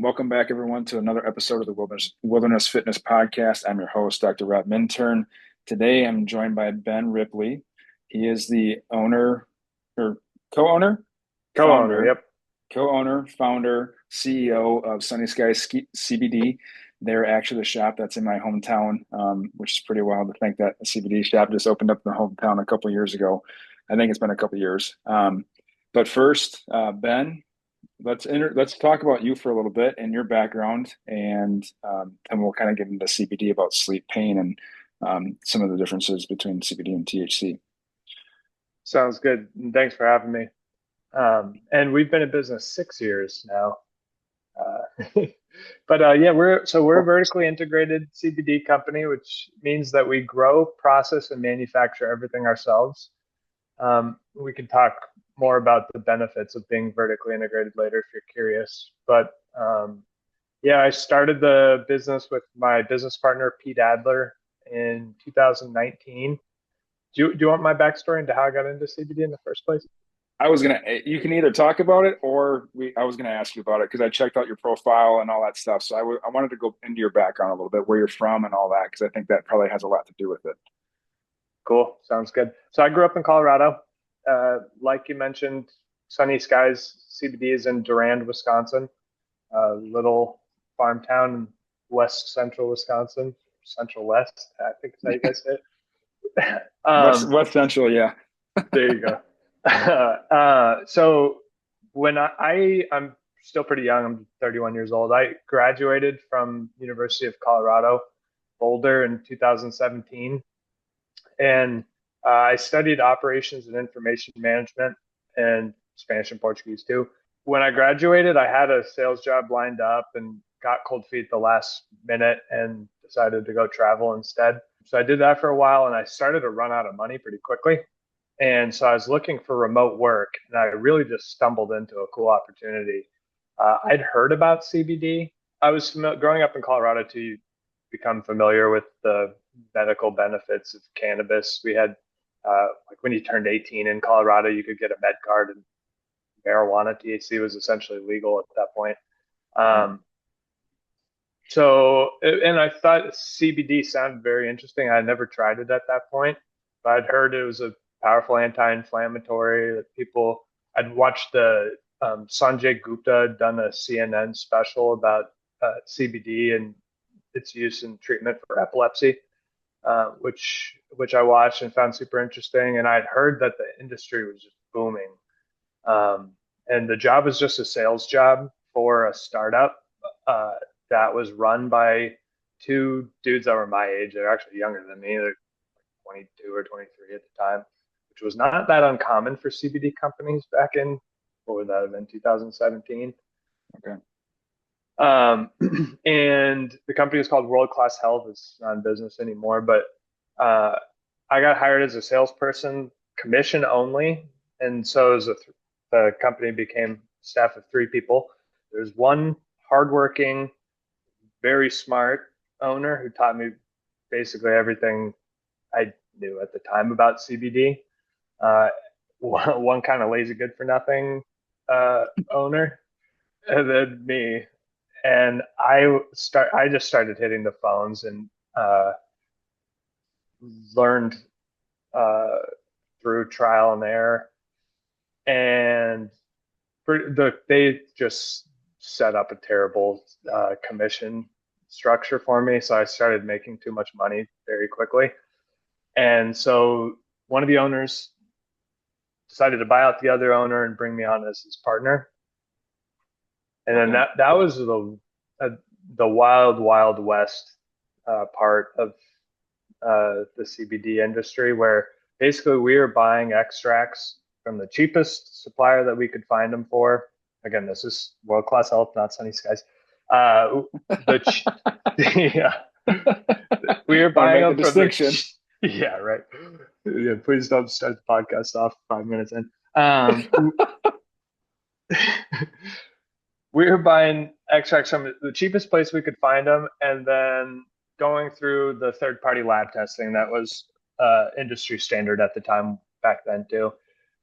Welcome back, everyone, to another episode of the Wilderness Fitness Podcast. I'm your host, Dr. Rob Minturn. Today, I'm joined by Ben Rippley. He is the owner or co-owner, Co-owner, founder, yep. co-owner, founder, CEO of Sunny Sky CBD. They're actually the shop that's in my hometown, which is pretty wild to think that a CBD shop just opened up in the hometown a couple of years ago. I think it's been a couple of years. But first, Ben, let's talk about you for a little bit and your background, and we'll kind of get into CBD about sleep pain and some of the differences between CBD and THC. Sounds good. And thanks for having me. And we've been in business 6 years now. But yeah, we're a Cool. vertically integrated CBD company, which means that we grow, process, and manufacture everything ourselves. We can talk more about the benefits of being vertically integrated later if you're curious. But yeah, I started the business with my business partner, Pete Adler, in 2019. Do you want my backstory into how I got into CBD in the first place? You can either talk about it I was gonna ask you about it because I checked out your profile and all that stuff. So I wanted to go into your background a little bit, where you're from and all that, because I think that probably has a lot to do with it. Cool. Sounds good. So I grew up in Colorado. Like you mentioned, Sunny Skies CBD is in Durand, Wisconsin, a little farm town in west central Wisconsin, central west, I think is how you guys say it. West Central, yeah. There you go. So I'm still pretty young. I'm 31 years old. I graduated from University of Colorado, Boulder in 2017, and I studied operations and information management and Spanish and Portuguese too. When I graduated, I had a sales job lined up and got cold feet at the last minute and decided to go travel instead. So I did that for a while and I started to run out of money pretty quickly. And so I was looking for remote work and I really just stumbled into a cool opportunity. I'd heard about CBD. Growing up in Colorado too, you become familiar with the medical benefits of cannabis. We had like when you turned 18 in Colorado, you could get a med card, and marijuana THC was essentially legal at that point. Um, and I thought CBD sounded very interesting. I had never tried it at that point, but I'd heard it was a powerful anti-inflammatory that people. I'd watched the Sanjay Gupta had done a CNN special about CBD and its use in treatment for epilepsy, which I watched and found super interesting. And I'd heard that the industry was just booming, and the job was just a sales job for a startup uh, that was run by two dudes that were my age. They're actually younger than me. They're 22 or 23 at the time, which was not that uncommon for CBD companies back in, what would that have been, 2017? Okay. Um, and the company is called World Class Health. It's not in business anymore, but uh, I got hired as a salesperson, commission only, and so the company became a staff of three people. There's one hardworking, very smart owner who taught me basically everything I knew at the time about CBD. Uh, one kind of lazy, good for nothing owner, and then me. And I just started hitting the phones and learned uh, through trial and error. And they just set up a terrible commission structure for me. So I started making too much money very quickly. And so one of the owners decided to buy out the other owner and bring me on as his partner. And then Okay. that was uh, the wild west part of the CBD industry, where basically we were buying extracts from the cheapest supplier that we could find them for. Again, this is World Class Health, not Sunny Skies. The yeah, we were Want to buying make the them from distinction. yeah, right. Yeah, please don't start the podcast off 5 minutes in. We were buying extracts from the cheapest place we could find them, and then going through the third-party lab testing that was industry standard at the time back then too.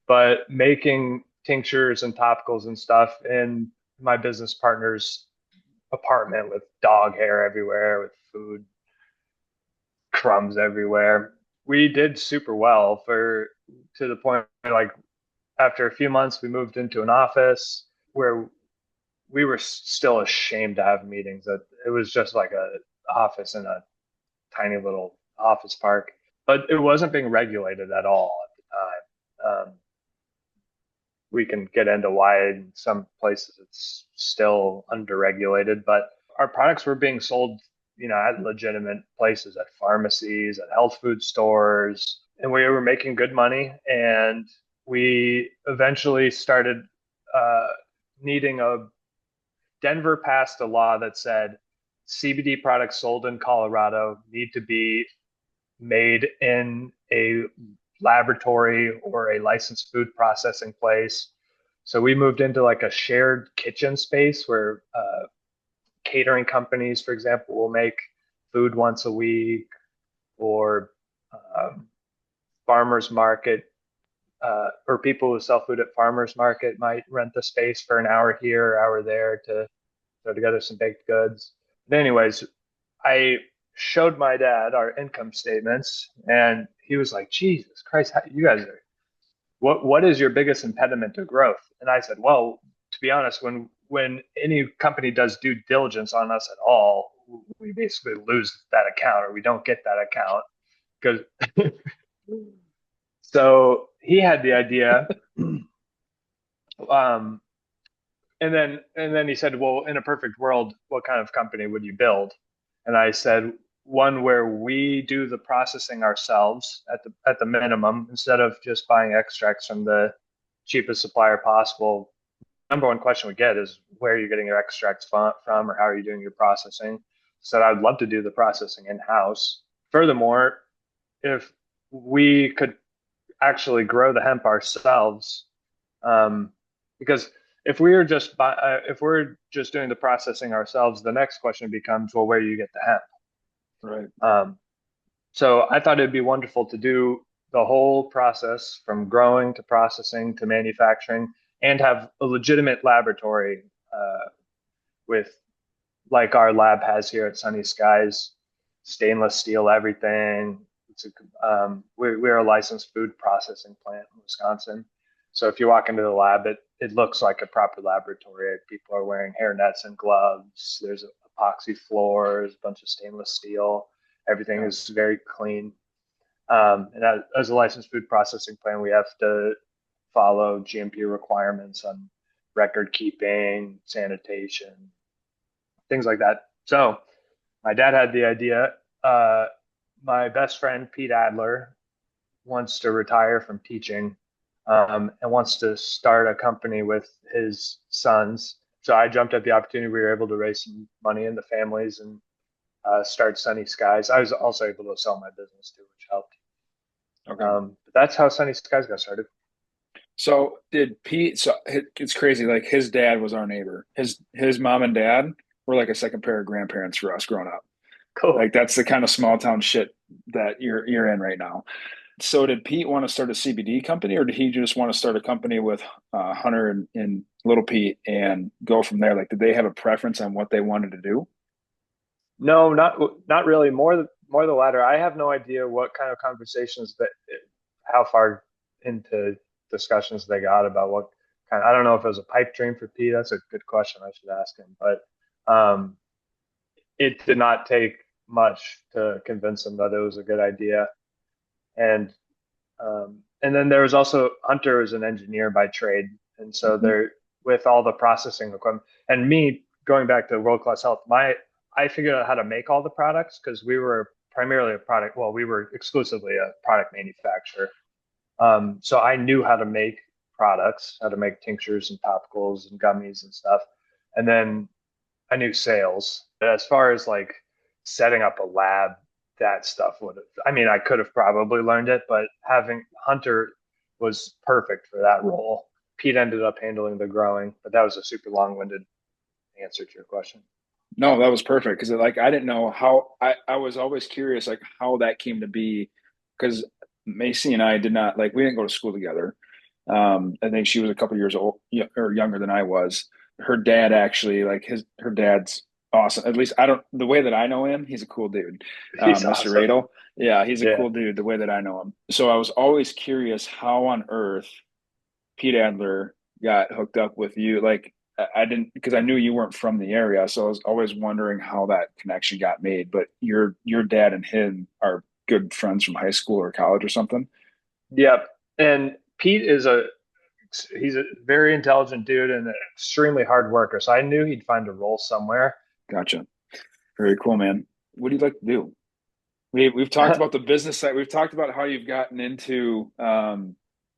But making tinctures and topicals and stuff in my business partner's apartment with dog hair everywhere, with food crumbs everywhere. We did super well for to the point where, like, after a few months, we moved into an office where we were still ashamed to have meetings. That it was just like a office in a tiny little office park, but it wasn't being regulated at all at the time. We can get into why in some places it's still underregulated, but our products were being sold, at legitimate places, at pharmacies, at health food stores, and we were making good money. And we eventually started uh, needing a Denver passed a law that said CBD products sold in Colorado need to be made in a laboratory or a licensed food processing place. So we moved into like a shared kitchen space where catering companies, for example, will make food once a week, or um, farmers market, or people who sell food at farmers market might rent the space for an hour here, hour there to throw together some baked goods. But anyways, I showed my dad our income statements, and he was like, "Jesus Christ, you guys are what is your biggest impediment to growth?" And I said, "Well, to be honest, when any company does due diligence on us at all, we basically lose that account or we don't get that account because." So he had the idea, um, and then he said, "Well, in a perfect world, what kind of company would you build?" And I said, "One where we do the processing ourselves at the minimum, instead of just buying extracts from the cheapest supplier possible." Number one question we get is, where are you getting your extracts from, or how are you doing your processing? So I'd love to do the processing in-house. Furthermore, if we could actually grow the hemp ourselves, um, because if we're just doing the processing ourselves, the next question becomes, well, where do you get the hemp? Right. So I thought it'd be wonderful to do the whole process from growing to processing to manufacturing, and have a legitimate laboratory, with, like our lab has here at Sunny Skies, stainless steel everything. We're a licensed food processing plant in Wisconsin. So if you walk into the lab, it looks like a proper laboratory. People are wearing hair nets and gloves. There's epoxy floors, a bunch of stainless steel. Everything Yeah. is very clean. And as a licensed food processing plant, we have to follow GMP requirements on record keeping, sanitation, things like that. So my dad had the idea. My best friend, Pete Adler, wants to retire from teaching, and wants to start a company with his sons. So I jumped at the opportunity. We were able to raise some money in the families and start Sunny Skies. I was also able to sell my business too, which helped. Okay. But that's how Sunny Skies got started. So did Pete? So it's crazy. Like his dad was our neighbor. His mom and dad were like a second pair of grandparents for us growing up. Cool. Like that's the kind of small town shit that you're in right now. So did Pete want to start a CBD company, or did he just want to start a company with Hunter and Little Pete and go from there? Like, did they have a preference on what they wanted to do? No, not really. More the latter. I have no idea what kind of conversations how far into discussions they got about what kind. I don't know if it was a pipe dream for Pete. That's a good question. I should ask him. But um, it did not take much to convince him that it was a good idea. And then there was also Hunter is an engineer by trade, and so Mhm. there with all the processing equipment, and me going back to World Class Health, my I figured out how to make all the products because we were primarily a product. Well, we were exclusively a product manufacturer, so I knew how to make products, how to make tinctures and topicals and gummies and stuff, and then I knew sales. But as far as like setting up a lab, that stuff would have, I mean, I could have probably learned it, but having Hunter was perfect for that role. Pete ended up handling the growing, but that was a super long-winded answer to your question. No, that was perfect because like I didn't know how I was always curious like how that came to be because Macy and I did not like we didn't go to school together. I think she was a couple years old or younger than I was. Her dad actually like his her dad's Awesome. At least I don't, the way that I know him, he's a cool dude. He's Mr. awesome. Radel. Yeah, he's a Yeah. cool dude the way that I know him. So I was always curious how on earth Pete Adler got hooked up with you. Like I didn't because I knew you weren't from the area, so I was always wondering how that connection got made. But your dad and him are good friends from high school or college or something. Yep. And Pete is he's a very intelligent dude and an extremely hard worker. So I knew he'd find a role somewhere. Gotcha. Very cool, man. What do you like to do? We've talked about the business side. We've talked about how you've gotten into how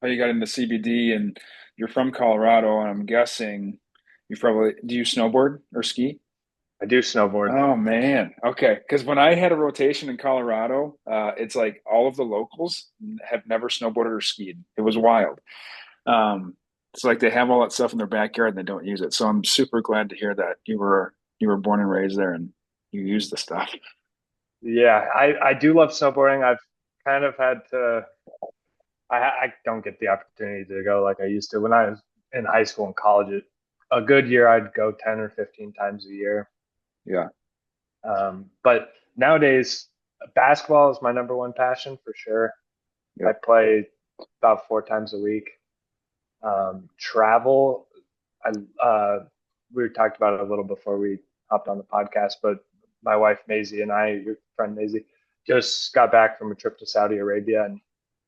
you got into CBD, and you're from Colorado, and I'm guessing you probably do you snowboard or ski? I do snowboard. Oh man, okay. Because when I had a rotation in Colorado, it's like all of the locals have never snowboarded or skied. It was wild. It's like they have all that stuff in their backyard and they don't use it. So I'm super glad to hear that you were born and raised there and you use the stuff. Yeah, I do love snowboarding. I've kind of had to, I don't get the opportunity to go like I used to. When I was in high school and college, a good year I'd go 10 or 15 times a year. Yeah. But nowadays, basketball is my number one passion for sure. I Yep. play about 4 times a week. Travel, I we talked about it a little before we hopped on the podcast, but my wife Maisie and I, your friend Maisie, just got back from a trip to Saudi Arabia, and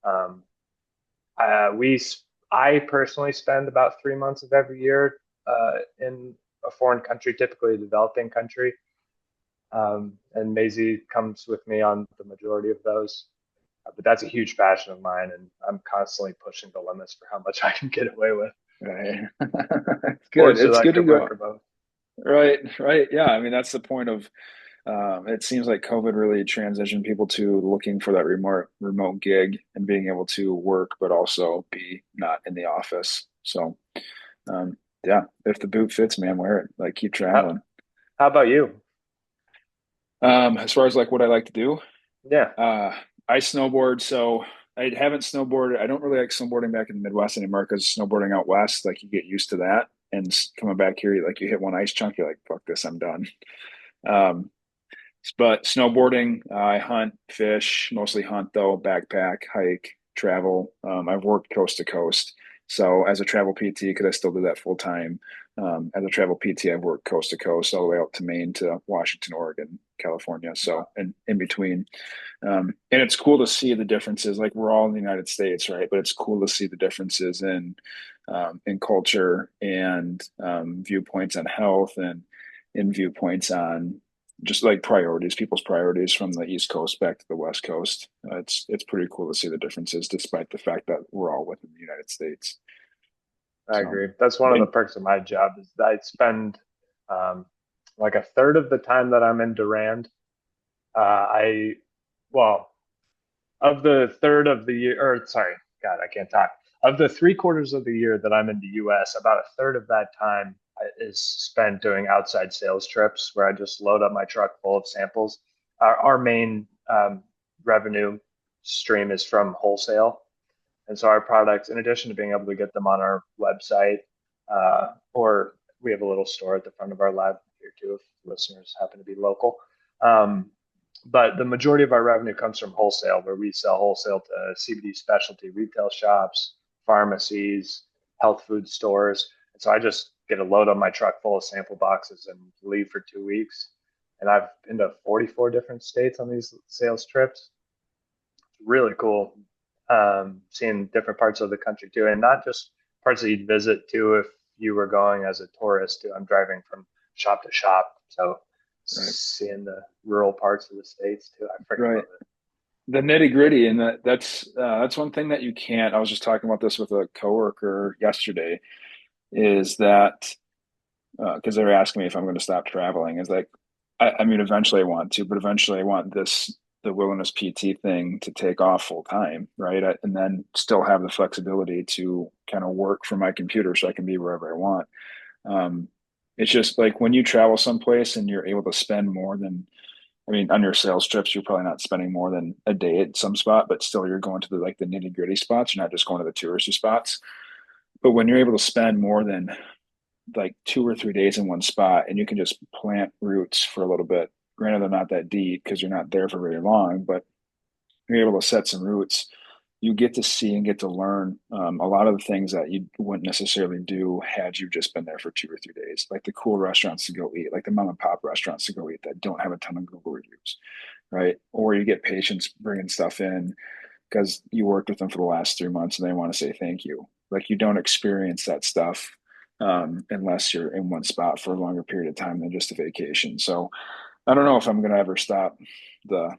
um, we I personally spend about 3 months of every year in a foreign country, typically a developing country, and Maisie comes with me on the majority of those. But that's a huge passion of mine, and I'm constantly pushing the limits for how much I can get away with. Right. It's good. Fortunately, It's I good to could work go. remote. Right. Right. Yeah. I mean, that's the point of it seems like COVID really transitioned people to looking for that remote gig and being able to work, but also be not in the office. So um, yeah, if the boot fits, man, wear it. Like keep How, traveling. how about you? As far as like what I like to do, Yeah, uh, I snowboard. So I haven't snowboarded. I don't really like snowboarding back in the Midwest anymore because snowboarding out west, like you get used to that. And coming back here, like you hit one ice chunk, you're like, fuck this, I'm done. Um, but snowboarding, I hunt, fish, mostly hunt though, backpack, hike, travel. I've worked coast to coast. So as a travel PT, because I still do that full time. As a travel PT, I've worked coast to coast all the way out to Maine to Washington, Oregon, California. So and in between. And it's cool to see the differences. Like we're all in the United States, right? But it's cool to see the differences in culture and viewpoints on health and in viewpoints on just like priorities, people's priorities from the East Coast back to the West Coast. It's pretty cool to see the differences, despite the fact that we're all within the United States. I So, agree. That's one of the and, perks of my job is that I spend um, like a third of the time that I'm in Durand. I well, of the third of the year, or sorry, God, I can't talk. Of the 3 quarters of the year that I'm in the US, about a third of that time is spent doing outside sales trips where I just load up my truck full of samples. Our main revenue stream is from wholesale. And so our products, in addition to being able to get them on our website, or we have a little store at the front of our lab here too, if listeners happen to be local. Um, but the majority of our revenue comes from wholesale, where we sell wholesale to CBD specialty retail shops, pharmacies, health food stores. And so I just get a load on my truck full of sample boxes and leave for 2 weeks. And I've been to 44 different states on these sales trips. Really cool, seeing different parts of the country too, and not just parts that you'd visit too if you were going as a tourist too. I'm driving from shop to shop, so right, seeing the rural parts of the states too. I freaking right. love it. The nitty gritty, and that's one thing that you can't. I was just talking about this with a coworker yesterday. Is that because they were asking me if I'm going to stop traveling? Is like, I mean, eventually I want to, but eventually I want the wilderness PT thing to take off full time, right? And then still have the flexibility to kind of work from my computer so I can be wherever I want. Um, it's just like when you travel someplace and you're able to spend more than, I mean, on your sales trips, you're probably not spending more than a day at some spot, but still you're going to the like the nitty gritty spots. You're not just going to the touristy spots. But when you're able to spend more than like 2 or 3 days in one spot, and you can just plant roots for a little bit. Granted, they're not that deep because you're not there for very long, but you're able to set some roots. You get to see and get to learn a lot of the things that you wouldn't necessarily do had you just been there for 2 or 3 days, like the cool restaurants to go eat, like the mom and pop restaurants to go eat that don't have a ton of Google reviews, right? Or you get patients bringing stuff in because you worked with them for the last 3 months and they want to say thank you. Like you don't experience that stuff unless you're in one spot for a longer period of time than just a vacation. So I don't know if I'm going to ever stop the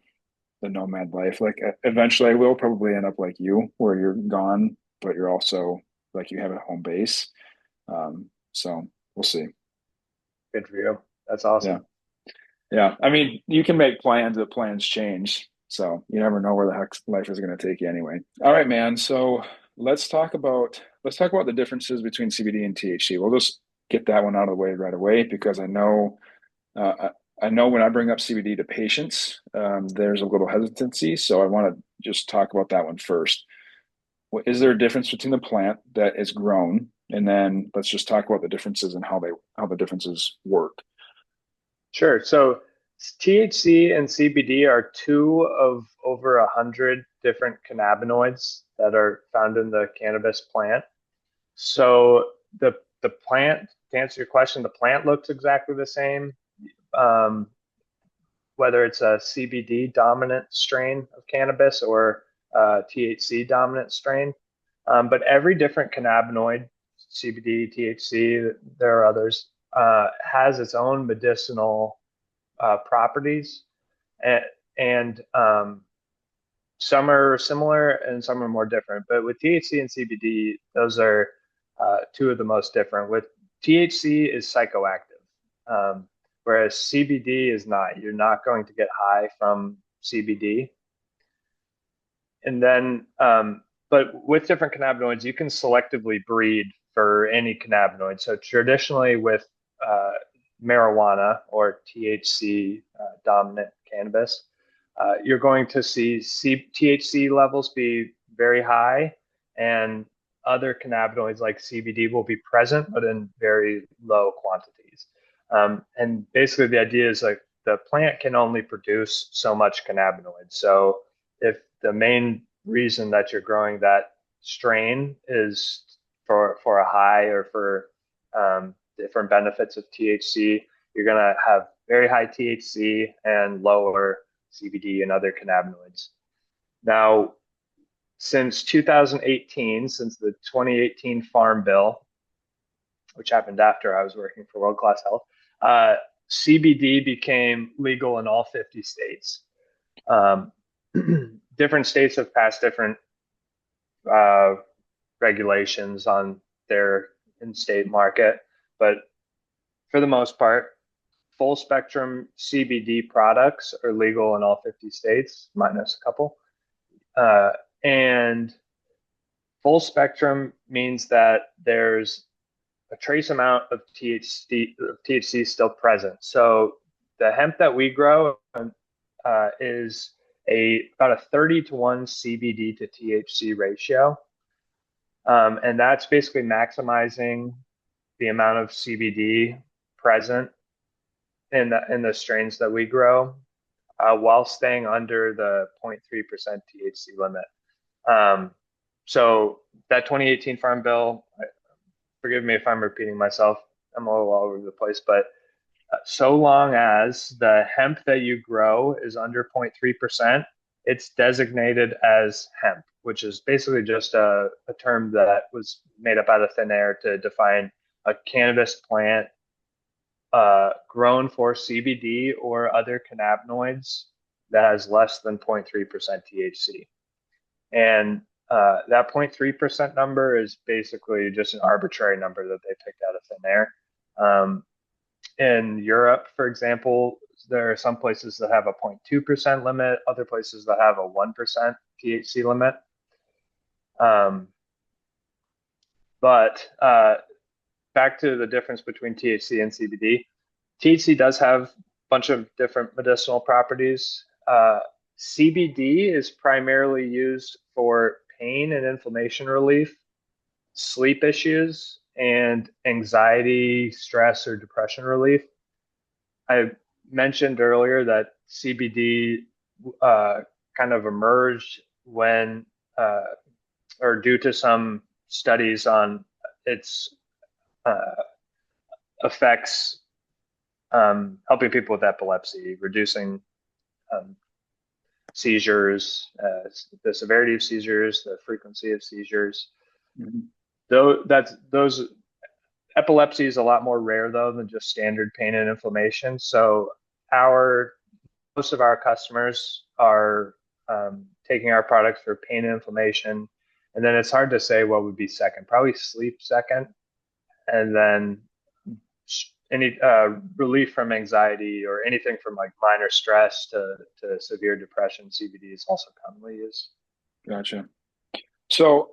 the nomad life. Like eventually I will probably end up like you, where you're gone, but you're also like you have a home base. So we'll see. Good for you. That's Yeah. awesome. Yeah. I mean, you can make plans, but plans change. So you never know where the heck life is going to take you anyway. All right, man. So let's talk about the differences between CBD and THC. We'll just get that one out of the way right away because I know when I bring up CBD to patients, there's a little hesitancy. So I want to just talk about that one first. Is there a difference between the plant that is grown, and then let's just talk about the differences and how the differences work. Sure. So THC and CBD are two of over 100 different cannabinoids that are found in the cannabis plant. So the plant, to answer your question, the plant looks exactly the same. Um, whether it's a CBD dominant strain of cannabis or a THC dominant strain. But every different cannabinoid, CBD, THC, there are others, has its own medicinal properties. And, and some are similar and some are more different. But with THC and CBD, those are two of the most different. With THC is psychoactive, whereas CBD is not. You're not going to get high from CBD. And then, but with different cannabinoids, you can selectively breed for any cannabinoid. So traditionally, with uh, marijuana or THC dominant cannabis, you're going to see THC levels be very high, and other cannabinoids like CBD will be present, but in very low quantities. And basically, the idea is like the plant can only produce so much cannabinoid. So if the main reason that you're growing that strain is for a high or for different benefits of THC, you're going to have very high THC and lower CBD and other cannabinoids. Now, since 2018, since the 2018 Farm Bill, which happened after I was working for World Class Health, CBD became legal in all 50 states. Um, different states have passed different uh, regulations on their in-state market, but for the most part, full spectrum CBD products are legal in all 50 states, minus a couple. And full spectrum means that there's a trace amount of THC still present. So the hemp that we grow is about a 30-to-1 CBD to THC ratio. And that's basically maximizing the amount of CBD present in the strains that we grow while staying under the 0.3% THC limit. So that 2018 Farm Bill, forgive me if I'm repeating myself, I'm a little all over the place, but so long as the hemp that you grow is under 0.3%, it's designated as hemp, which is basically just a term that was made up out of thin air to define a cannabis plant grown for CBD or other cannabinoids that has less than 0.3% THC. And that 0.3% number is basically just an arbitrary number that they picked out of thin air. In Europe, for example, there are some places that have a 0.2% limit, other places that have a 1% THC limit. But back to the difference between THC and CBD. THC does have a bunch of different medicinal properties. CBD is primarily used for pain and inflammation relief, sleep issues, and anxiety, stress, or depression relief. I mentioned earlier that CBD kind of emerged when, uh, or due to some studies on its uh, effects, helping people with epilepsy, reducing um, seizures, the severity of seizures, the frequency of seizures. Mhm. Though that's those epilepsy is a lot more rare though than just standard pain and inflammation. So our most of our customers are taking our products for pain and inflammation, and then it's hard to say what would be second. Probably sleep second, and then any relief from anxiety or anything from like minor stress to severe depression. CBD is also commonly used. Gotcha. So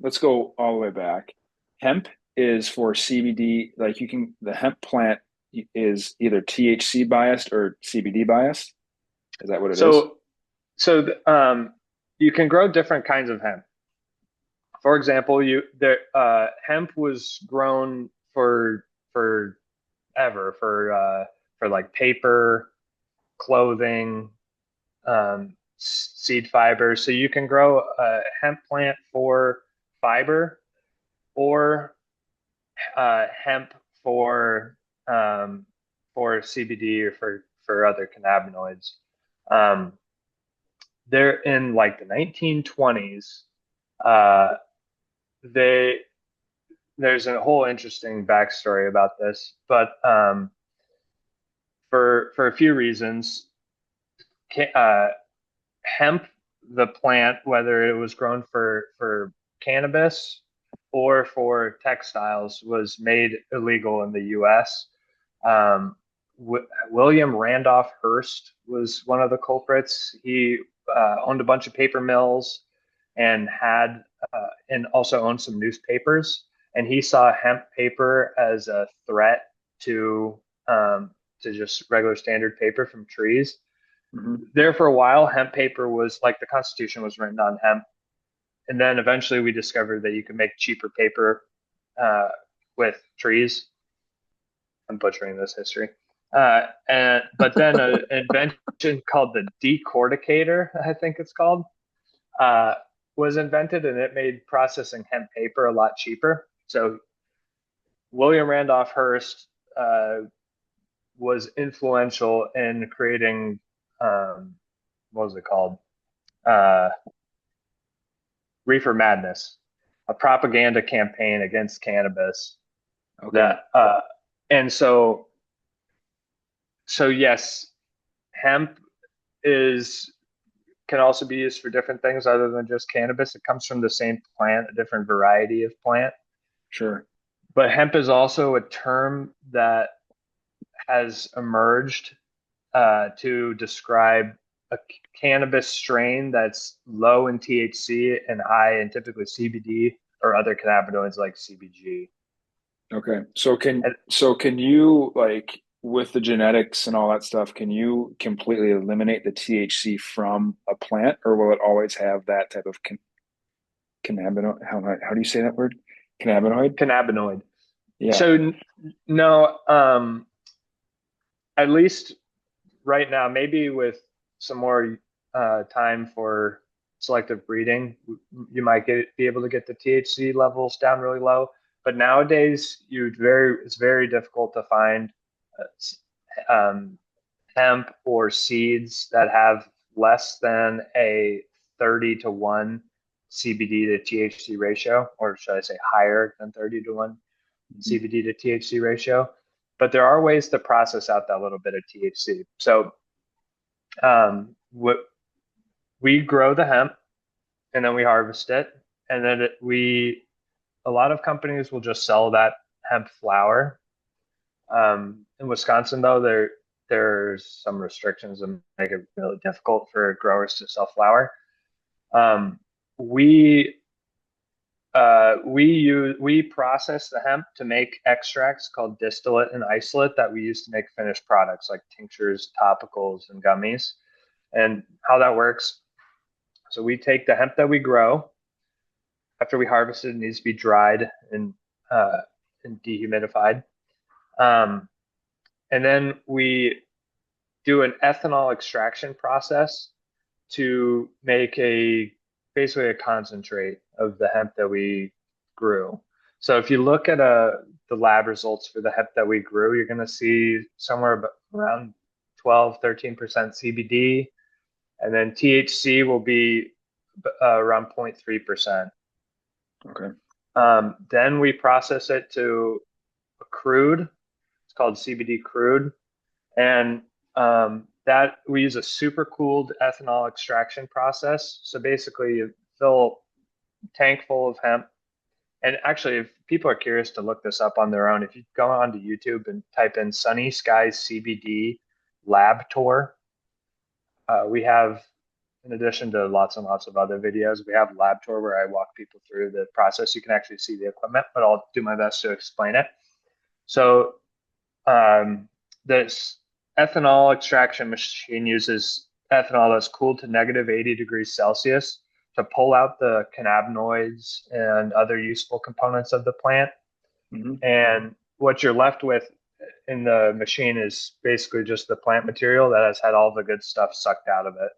let's go all the way back. Hemp is for CBD, like the hemp plant is either THC biased or CBD biased. Is that what it is? So you can grow different kinds of hemp. For example, hemp was grown for ever for like paper, clothing, seed fiber. So you can grow a hemp plant for fiber or hemp for um, for CBD or for other cannabinoids. Um, they're in like the 1920s. Uh, they there's a whole interesting backstory about this, but for a few reasons, uh, hemp, the plant, whether it was grown for cannabis or for textiles, was made illegal in the U.S. Um, William Randolph Hearst was one of the culprits. He owned a bunch of paper mills and and also owned some newspapers. And he saw hemp paper as a threat to um, to just regular standard paper from trees. Hmm. There for a while, hemp paper was like the Constitution was written on hemp, and then eventually we discovered that you could make cheaper paper uh, with trees. I'm butchering this history. And but then an invention called the decorticator, I think it's called, uh, was invented, and it made processing hemp paper a lot cheaper. So William Randolph Hearst was influential in creating what was it called? Uh, Reefer Madness, a propaganda campaign against cannabis. Okay. That and so yes, hemp is can also be used for different things other than just cannabis. It comes from the same plant, a different variety of plant. Sure. But hemp is also a term that has emerged to describe a cannabis strain that's low in THC and high in typically CBD or other cannabinoids like CBG. Okay. And So can you like with the genetics and all that stuff, can you completely eliminate the THC from a plant, or will it always have that type of cannabinoid? How do you say that word? Cannabinoid? cannabinoid. Yeah. So no, at least right now, maybe with some more time for selective breeding, you might be able to get the THC levels down really low. But nowadays, it's very difficult to find um, hemp or seeds that have less than a 30 to 1 CBD to THC ratio, or should I say higher than 30 to 1 Mhm. CBD to THC ratio. But there are ways to process out that little bit of THC. So what we grow the hemp and then we harvest it, and then we a lot of companies will just sell that hemp flower. In Wisconsin, though, there's some restrictions that make it really difficult for growers to sell flower. Um, we we process the hemp to make extracts called distillate and isolate that we use to make finished products like tinctures, topicals, and gummies. And how that works, so we take the hemp that we grow after we harvest it. It needs to be dried in uh, and dehumidified. Um, and then we do an ethanol extraction process to make basically a concentrate of the hemp that we grew. So if you look at the lab results for the hemp that we grew, you're going to see somewhere around 12, 13% CBD, and then THC will be around 0.3%. Okay. Then we process it to a crude. It's called CBD crude. And that we use a super cooled ethanol extraction process. So basically, you fill a tank full of hemp. And actually, if people are curious to look this up on their own, if you go onto YouTube and type in Sunny Skies CBD lab tour, we have, in addition to lots and lots of other videos, we have a lab tour where I walk people through the process. You can actually see the equipment, but I'll do my best to explain it. So this ethanol extraction machine uses ethanol that's cooled to negative 80 degrees Celsius to pull out the cannabinoids and other useful components of the plant. Mm-hmm. And what you're left with in the machine is basically just the plant material that has had all the good stuff sucked out of it.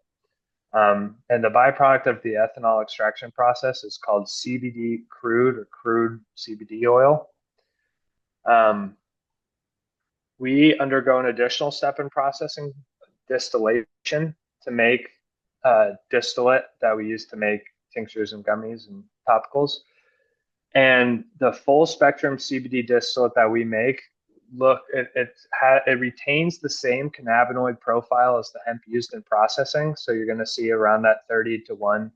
And the byproduct of the ethanol extraction process is called CBD crude, or crude CBD oil. We undergo an additional step in processing, distillation, to make distillate that we use to make tinctures and gummies and topicals. And the full spectrum CBD distillate that we make, it retains the same cannabinoid profile as the hemp used in processing. So you're going to see around that 30-1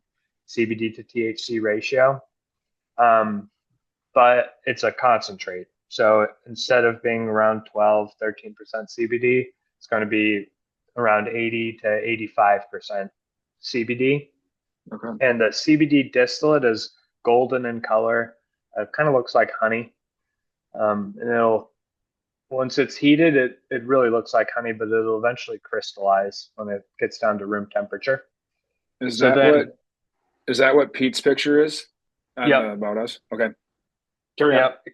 CBD to THC ratio. But it's a concentrate. So instead of being around 12, 13% CBD, it's going to be around 80 to 85% CBD. Okay. And the CBD distillate is golden in color. It kind of looks like honey. And once it's heated, it really looks like honey, but it'll eventually crystallize when it gets down to room temperature. Is So that then, what Pete's picture is on the yep, About Us? Okay. Carry on. yep,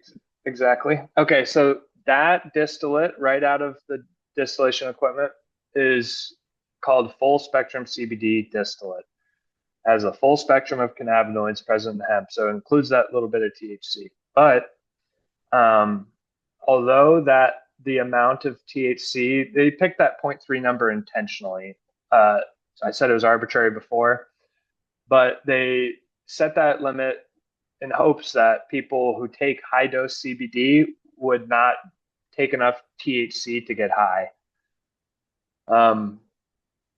exactly. Okay, so that distillate right out of the distillation equipment is called full spectrum CBD distillate. Has a full spectrum of cannabinoids present in hemp, so it includes that little bit of THC. But although that the amount of THC, they picked that 0.3 number intentionally. I said it was arbitrary before, but they set that limit in hopes that people who take high dose CBD would not take enough THC to get high.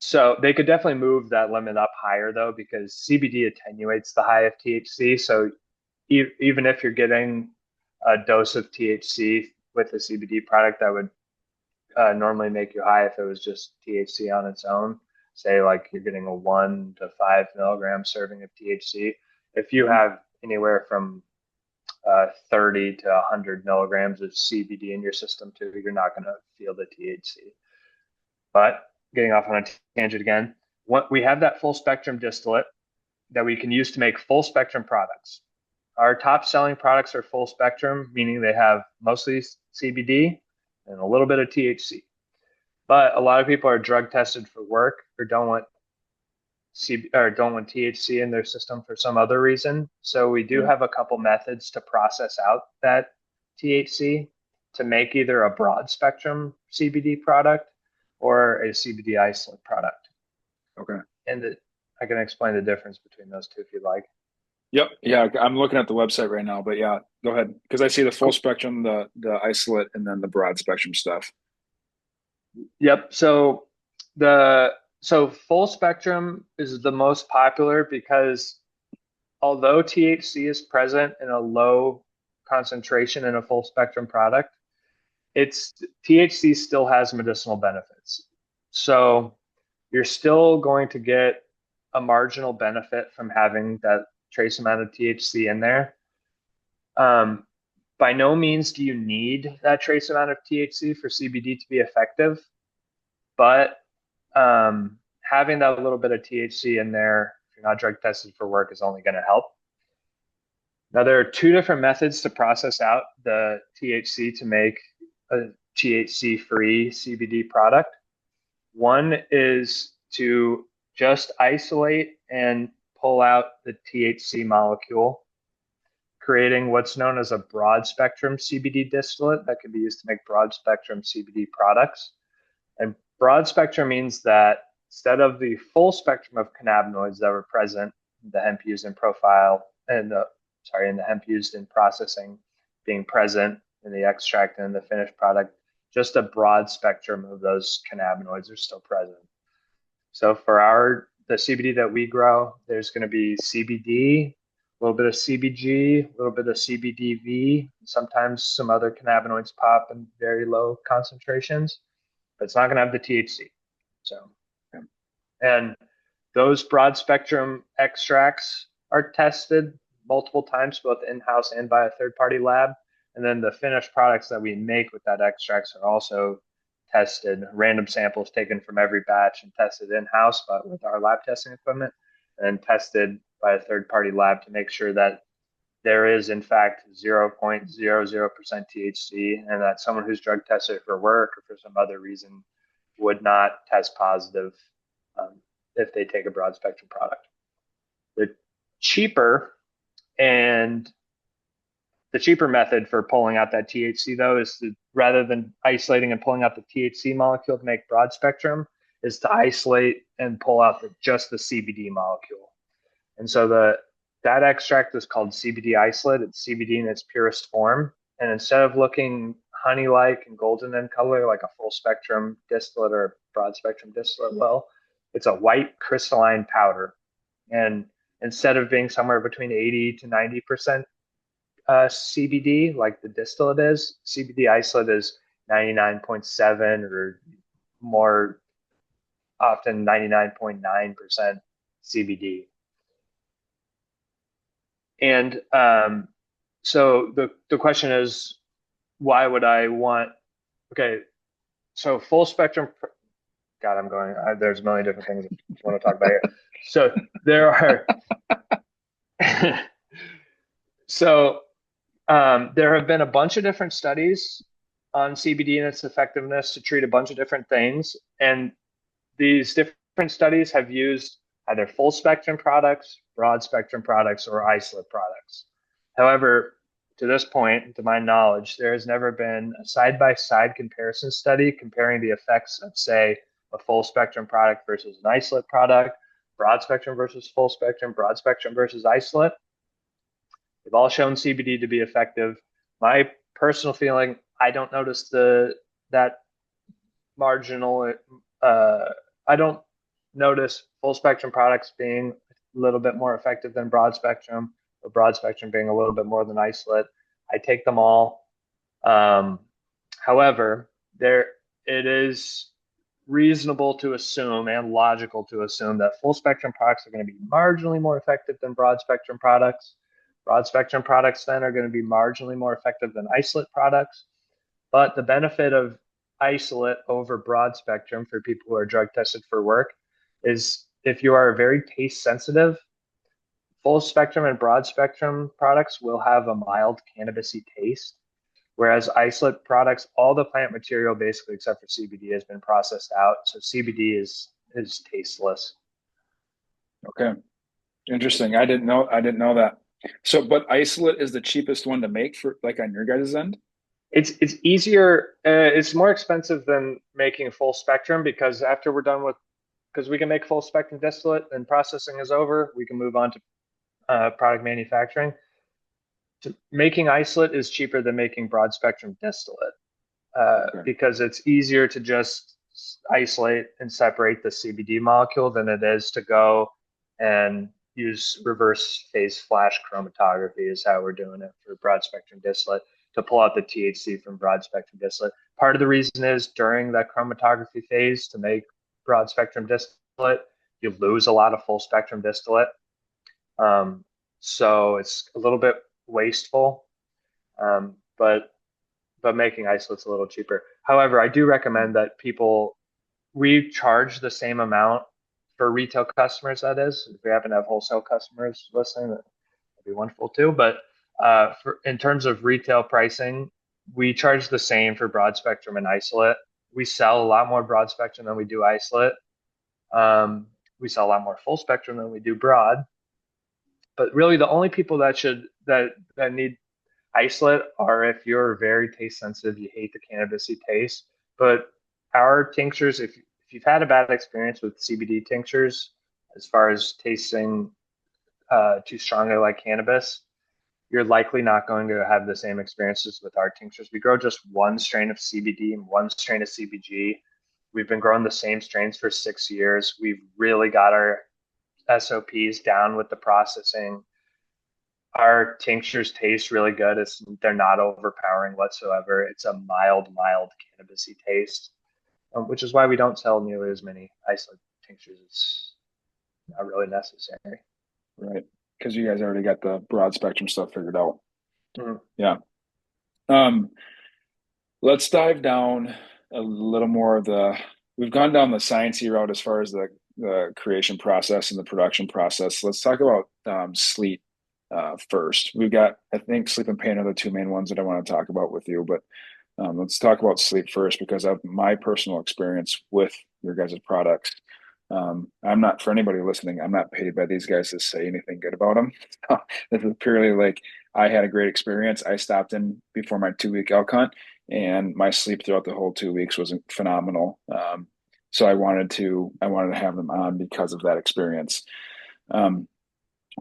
So they could definitely move that limit up higher though, because CBD attenuates the high of THC. So even if you're getting a dose of THC with a CBD product that would normally make you high if it was just THC on its own, say like you're getting a 1 to 5 milligram serving of THC. If you have anywhere from 30 to 100 milligrams of CBD in your system too, you're not going to feel the THC. But getting off on a tangent again, we have that full spectrum distillate that we can use to make full spectrum products. Our top selling products are full spectrum, meaning they have mostly CBD and a little bit of THC. But a lot of people are drug tested for work or don't want THC in their system for some other reason. So we do have a couple methods to process out that THC to make either a broad spectrum CBD product or a CBD isolate product. Okay. And I can explain the difference between those two if you'd like. Yep. Yeah, I'm looking at the website right now, but yeah, go ahead. Because I see the full Cool. spectrum, the isolate, and then the broad spectrum stuff. Yep. So full spectrum is the most popular because although THC is present in a low concentration in a full spectrum product, THC still has medicinal benefits. So you're still going to get a marginal benefit from having that trace amount of THC in there. By no means do you need that trace amount of THC for CBD to be effective, but having that little bit of THC in there, if you're not drug tested for work, is only going to help. Now, there are two different methods to process out the THC to make a THC-free CBD product. One is to just isolate and pull out the THC molecule, creating what's known as a broad spectrum CBD distillate that can be used to make broad spectrum CBD products. And broad spectrum means that instead of the full spectrum of cannabinoids that were present in the hemp used in profile and in the hemp used in processing being present in the extract and the finished product, just a broad spectrum of those cannabinoids are still present. So for the CBD that we grow, there's going to be CBD, a little bit of CBG, a little bit of CBDV. Sometimes some other cannabinoids pop in very low concentrations, but it's not going to have the THC. So, and those broad spectrum extracts are tested multiple times, both in-house and by a third-party lab. And then the finished products that we make with that extracts are also tested, random samples taken from every batch and tested in-house, but with our lab testing equipment, and tested by a third-party lab to make sure that there is in fact 0.00% THC, and that someone who's drug tested for work or for some other reason would not test positive if they take a broad spectrum product. The cheaper and the cheaper method for pulling out that THC, though, is to, rather than isolating and pulling out the THC molecule to make broad spectrum, is to isolate and pull out just the CBD molecule. And so that extract is called CBD isolate. It's CBD in its purest form. And instead of looking honey-like and golden in color like a full spectrum distillate or broad spectrum distillate will, it's a white crystalline powder. And instead of being somewhere between 80 to 90% CBD, like the distillate is, CBD isolate is 99.7 or more often 99.9% CBD. And so the question is, why would I want, okay, so full spectrum, God, there's a million different things I want to talk about here. So there are, there have been a bunch of different studies on CBD and its effectiveness to treat a bunch of different things. And these different studies have used either full spectrum products, broad spectrum products, or isolate products. However, to this point, to my knowledge, there has never been a side-by-side comparison study comparing the effects of, say, a full spectrum product versus an isolate product, broad spectrum versus full spectrum, broad spectrum versus isolate. They've all shown CBD to be effective. My personal feeling, I don't notice that marginal. I don't notice full spectrum products being a little bit more effective than broad spectrum, or broad spectrum being a little bit more than isolate. I take them all. However, it is reasonable to assume and logical to assume that full spectrum products are going to be marginally more effective than broad spectrum products. Broad spectrum products then are going to be marginally more effective than isolate products. But the benefit of isolate over broad spectrum for people who are drug tested for work is if you are very taste sensitive, full spectrum and broad spectrum products will have a mild cannabisy taste. Whereas isolate products, all the plant material basically except for CBD has been processed out. So CBD is tasteless. Okay. Interesting. I didn't know that. So, but isolate is the cheapest one to make for like on your guys' end? It's easier. It's more expensive than making full spectrum because after we're done with, because we can make full spectrum distillate and processing is over, we can move on to product manufacturing. Making isolate is cheaper than making broad spectrum distillate because it's easier to just isolate and separate the CBD molecule than it is to go and use reverse phase flash chromatography is how we're doing it for broad spectrum distillate to pull out the THC from broad spectrum distillate. Part of the reason is during that chromatography phase to make broad spectrum distillate, you lose a lot of full spectrum distillate. So it's a little bit wasteful, but making isolate's a little cheaper. However, I do recommend that we charge the same amount for retail customers. That is, if we happen to have wholesale customers listening, that'd be wonderful too. But In terms of retail pricing, we charge the same for broad spectrum and isolate. We sell a lot more broad spectrum than we do isolate. We sell a lot more full spectrum than we do broad. But really, the only people that need isolate are if you're very taste sensitive, you hate the cannabisy taste. But our tinctures, if you've had a bad experience with CBD tinctures, as far as tasting too strongly like cannabis, you're likely not going to have the same experiences with our tinctures. We grow just one strain of CBD and one strain of CBG. We've been growing the same strains for 6 years. We've really got our SOPs down with the processing. Our tinctures taste really good. They're not overpowering whatsoever. It's a mild cannabisy taste, which is why we don't sell nearly as many isolate tinctures. It's not really necessary. Right. Because you guys already got the broad spectrum stuff figured out. Mm. Yeah. Um, let's dive down a little more of we've gone down the sciencey route as far as the creation process and the production process. Let's talk about sleep first. We've got, I think, sleep and pain are the two main ones that I want to talk about with you, but let's talk about sleep first because of my personal experience with your guys' products. I'm not, for anybody listening, I'm not paid by these guys to say anything good about them. This is purely like I had a great experience. I stopped in before my 2 week elk hunt, and my sleep throughout the whole 2 weeks was phenomenal. So I wanted to have them on because of that experience. Um,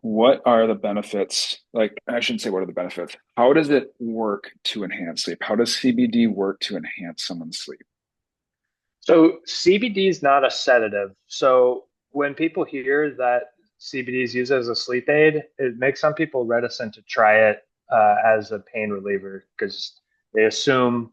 what are the benefits? Like, I shouldn't say what are the benefits. How does it work to enhance sleep? How does CBD work to enhance someone's sleep? So CBD is not a sedative. So when people hear that CBD is used as a sleep aid, it makes some people reticent to try it as a pain reliever because they assume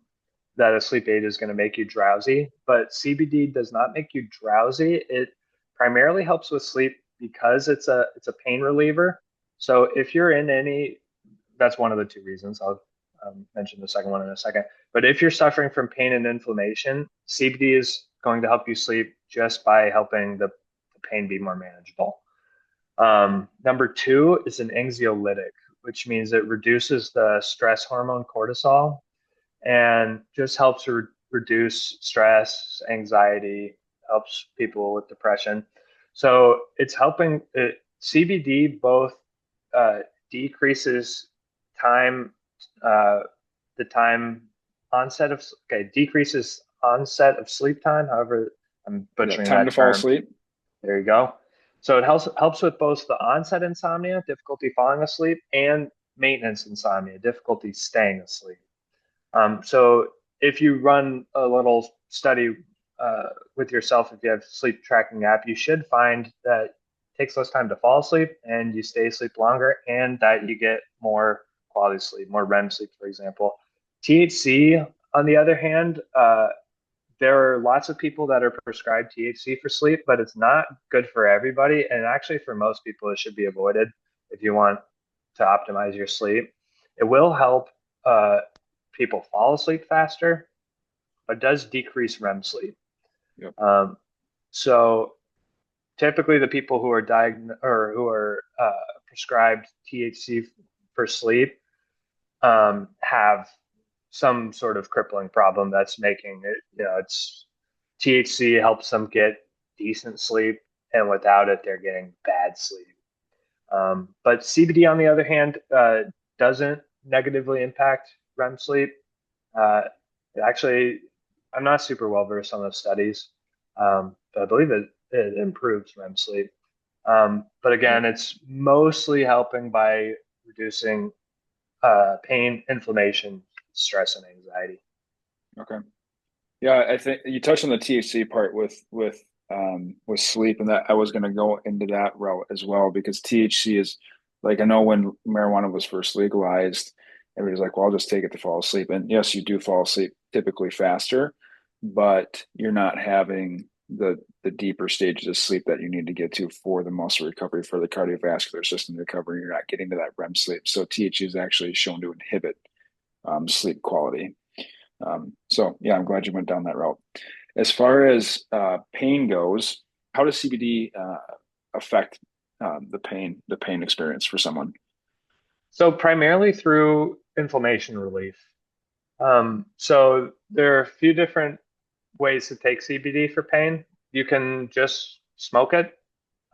that a sleep aid is going to make you drowsy. But CBD does not make you drowsy. It primarily helps with sleep because it's a pain reliever. So if you're in any, that's one of the two reasons. I'll mention the second one in a second. But if you're suffering from pain and inflammation, CBD is going to help you sleep just by helping the pain be more manageable. Number two is an anxiolytic, which means it reduces the stress hormone cortisol and just helps reduce stress, anxiety, helps people with depression. So it's helping CBD both uh, decreases time, uh, the time onset of, okay, decreases onset of sleep time. However, I'm Yeah, butchering time to that fall term. asleep. There you go. So it helps with both the onset insomnia, difficulty falling asleep, and maintenance insomnia, difficulty staying asleep. So if you run a little study with yourself, if you have sleep tracking app, you should find that it takes less time to fall asleep and you stay asleep longer and that you get more quality sleep, more REM sleep, for example. THC, on the other hand, there are lots of people that are prescribed THC for sleep, but it's not good for everybody. And actually, for most people, it should be avoided if you want to optimize your sleep. It will help uh, people fall asleep faster, but does decrease REM sleep. Yep. Um, so typically, the people who are diagnosed or who are prescribed THC for sleep have some sort of crippling problem that's making it, it's THC helps them get decent sleep, and without it, they're getting bad sleep. But CBD, on the other hand, doesn't negatively impact REM sleep. Uh, actually, I'm not super well versed on those studies, but I believe it improves REM sleep. But Yep. again, it's mostly helping by reducing pain, inflammation, stress, and anxiety. Okay. Yeah, I think you touched on the THC part with sleep, and that I was going to go into that route as well because THC is like I know when marijuana was first legalized, everybody's like, "Well, I'll just take it to fall asleep." And yes, you do fall asleep typically faster, but you're not having the deeper stages of sleep that you need to get to for the muscle recovery, for the cardiovascular system recovery. You're not getting to that REM sleep. So THC is actually shown to inhibit sleep quality. So yeah, I'm glad you went down that route. As far as pain goes, how does CBD affect the pain experience for someone? So primarily through inflammation relief. So there are a few different ways to take CBD for pain. You can just smoke it,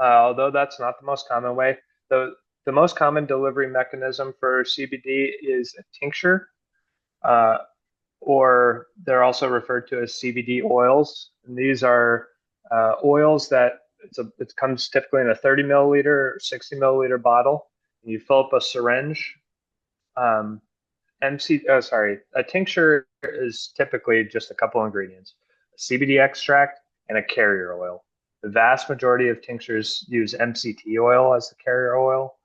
although that's not the most common way. The most common delivery mechanism for CBD is a tincture, uh, or they're also referred to as CBD oils. And these are oils that it comes typically in a 30 milliliter or 60 milliliter bottle. You fill up a syringe. Um, a tincture is typically just a couple ingredients, a CBD extract and a carrier oil. The vast majority of tinctures use MCT oil as the carrier oil,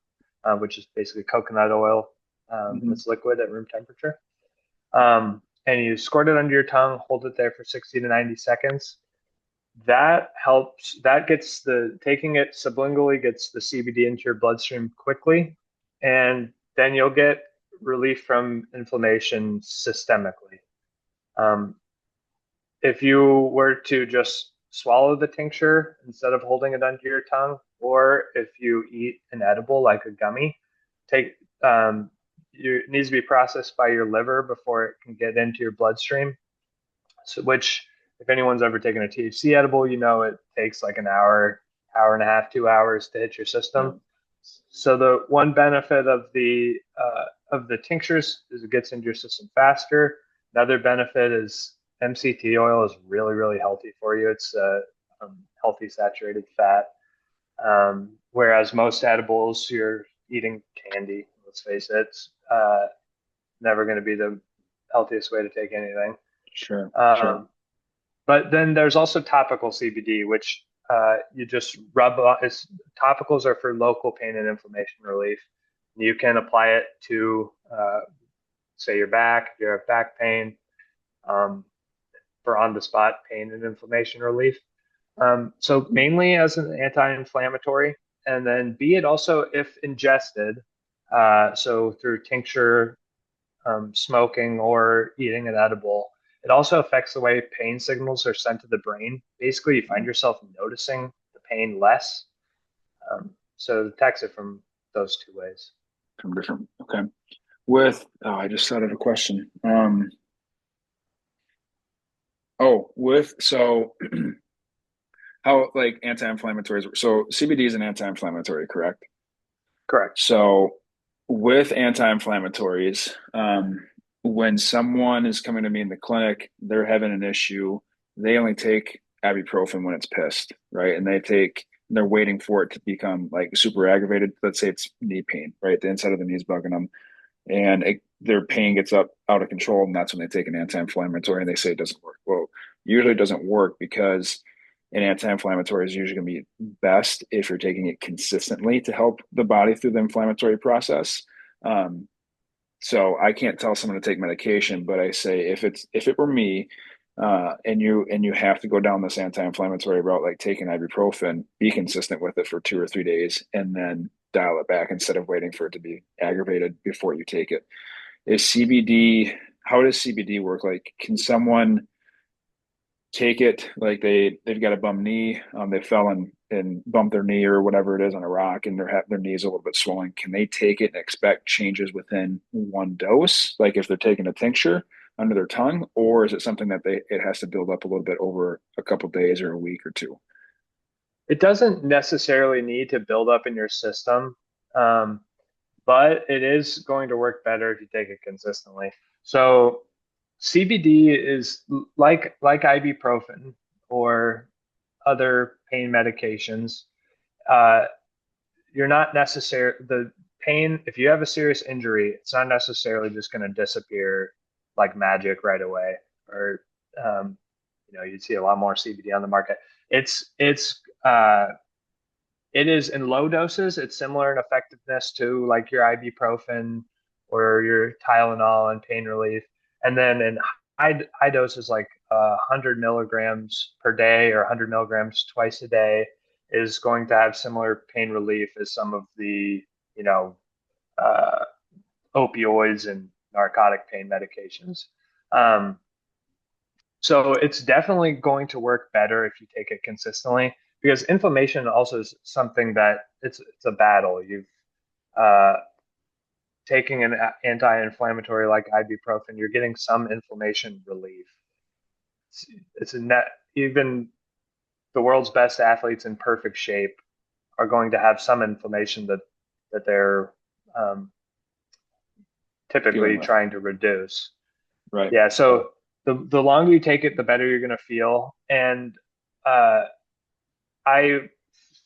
which is basically coconut oil Hmm. that's liquid at room temperature. And you squirt it under your tongue, hold it there for 60 to 90 seconds. That helps, that gets taking it sublingually gets the CBD into your bloodstream quickly. And then you'll get relief from inflammation systemically. Um, if you were to just swallow the tincture instead of holding it under your tongue, or if you eat an edible like a gummy, take it needs to be processed by your liver before it can get into your bloodstream. So, which, if anyone's ever taken a THC edible, you know it takes like an hour, hour and a half, 2 hours to hit your Yeah, system. So the one benefit of the tinctures is it gets into your system faster. Another benefit is MCT oil is really, really healthy for you. It's healthy saturated fat. Whereas most edibles, you're eating candy. Let's face it, it's never going to be the healthiest way to take anything. sure, sure. Um, but then there's also topical CBD, which you just rub on. Topicals are for local pain and inflammation relief. You can apply it to, say, your back, if you have back pain, um, for on-the-spot pain and inflammation relief. So mainly as an anti-inflammatory, and then be it also if ingested, so through tincture, smoking, or eating an edible. It also affects the way pain signals are sent to the brain. Basically, you find yourself noticing the pain less. So it attacks it from those two ways. From different. Okay. I just thought of a question. So how like anti-inflammatories. So CBD is an anti-inflammatory, correct? Correct. So with anti-inflammatories, when someone is coming to me in the clinic, they're having an issue, they only take ibuprofen when it's pissed, right? And they're waiting for it to become like super aggravated. Let's say it's knee pain, right? The inside of the knee is bugging them, and their pain gets up out of control, and that's when they take an anti-inflammatory, and they say it doesn't work. Well, usually it doesn't work because an anti-inflammatory is usually going to be best if you're taking it consistently to help the body through the inflammatory process. Um, so I can't tell someone to take medication, but I say if it were me, and you have to go down this anti-inflammatory route, like taking ibuprofen, be consistent with it for 2 or 3 days, and then dial it back instead of waiting for it to be aggravated before you take it. Is CBD? How does CBD work? Like, can someone take it like they've got a bum knee, they fell and bumped their knee or whatever it is on a rock, and their knees a little bit swollen? Can they take it and expect changes within one dose, like if they're taking a tincture under their tongue, or is it something that it has to build up a little bit over a couple days or a week or two? It doesn't necessarily need to build up in your system, um, but it is going to work better if you take it consistently. So CBD is like ibuprofen or other pain medications. Uh, you're not necessarily the pain. If you have a serious injury, it's not necessarily just going to disappear like magic right away. Or you'd see a lot more CBD on the market. It's it is in low doses. It's similar in effectiveness to like your ibuprofen or your Tylenol and pain relief. And then in high doses, like 100 milligrams per day or 100 milligrams twice a day, is going to have similar pain relief as some of the, you know, uh, opioids and narcotic pain medications. Um, so it's definitely going to work better if you take it consistently, because inflammation also is something that it's a battle. Uh, taking an anti-inflammatory like ibuprofen, you're getting some inflammation relief. It's a net. Even the world's best athletes in perfect shape are going to have some inflammation that they're um, Dealing typically with. trying to reduce. Right. Yeah. So the longer you take it, the better you're going to feel. And uh, I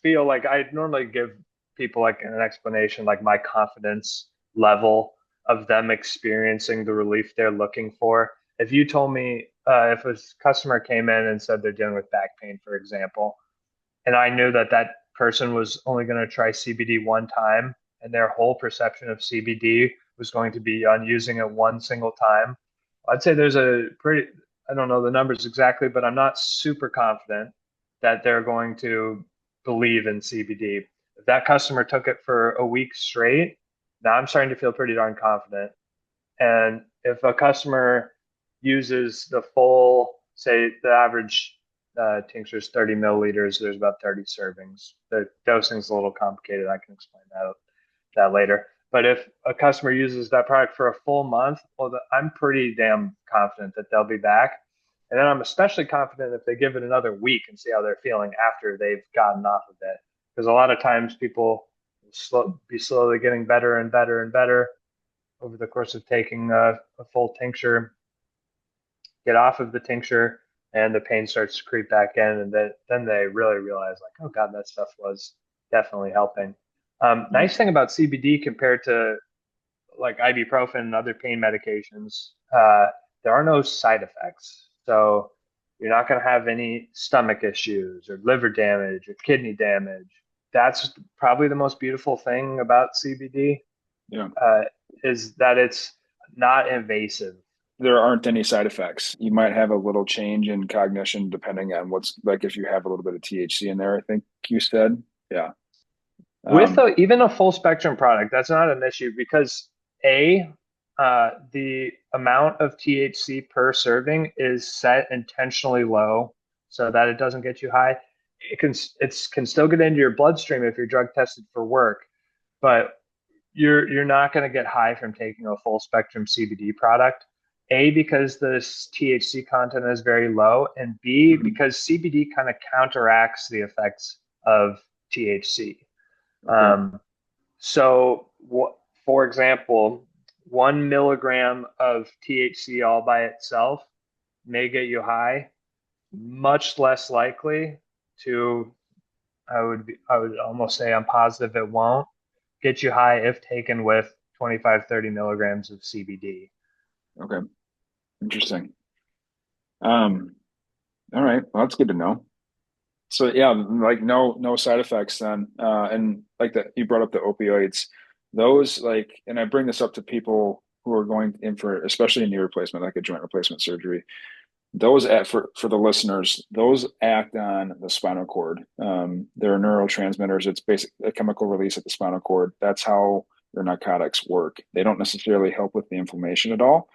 feel like I normally give people like an explanation, like my confidence level of them experiencing the relief they're looking for. If you told me, if a customer came in and said they're dealing with back pain, for example, and I knew that that person was only going to try CBD one time, and their whole perception of CBD was going to be on using it one single time, I'd say there's a pretty, I don't know the numbers exactly, but I'm not super confident that they're going to believe in CBD. If that customer took it for a week straight, now I'm starting to feel pretty darn confident. And if a customer uses the full, say the average tincture is 30 milliliters, there's about 30 servings. The dosing is a little complicated. I can explain that later. But if a customer uses that product for a full month, well, I'm pretty damn confident that they'll be back. And then I'm especially confident if they give it another week and see how they're feeling after they've gotten off of it. Because a lot of times people be slowly getting better and better and better over the course of taking a full tincture, get off of the tincture, and the pain starts to creep back in, and then they really realize, like, oh god, that stuff was definitely helping. Nice thing about CBD compared to like ibuprofen and other pain medications, there are no side effects. So you're not going to have any stomach issues or liver damage or kidney damage. That's probably the most beautiful thing about CBD, Yeah. uh, is that it's not invasive. There aren't any side effects. You might have a little change in cognition depending on what's like if you have a little bit of THC in there, I think you said. Yeah. With Um, even a full spectrum product, that's not an issue because A, the amount of THC per serving is set intentionally low so that it doesn't get you high. It can still get into your bloodstream if you're drug tested for work, but you're not going to get high from taking a full spectrum CBD product. A, because the THC content is very low, and B, mhm. because CBD kind of counteracts the effects of THC. Okay. Um, so, for example, 1 milligram of THC all by itself may get you high, much less likely to, I would almost say I'm positive it won't get you high if taken with 25, 30 milligrams of CBD. Okay. Interesting. Um, all right. Well, that's good to know. So yeah, like no side effects then. And like that you brought up the opioids. Those like and I bring this up to people who are going in for especially a knee replacement, like a joint replacement surgery. Those act for the listeners, those act on the spinal cord. They're neurotransmitters. It's basic a chemical release at the spinal cord. That's how your narcotics work. They don't necessarily help with the inflammation at all.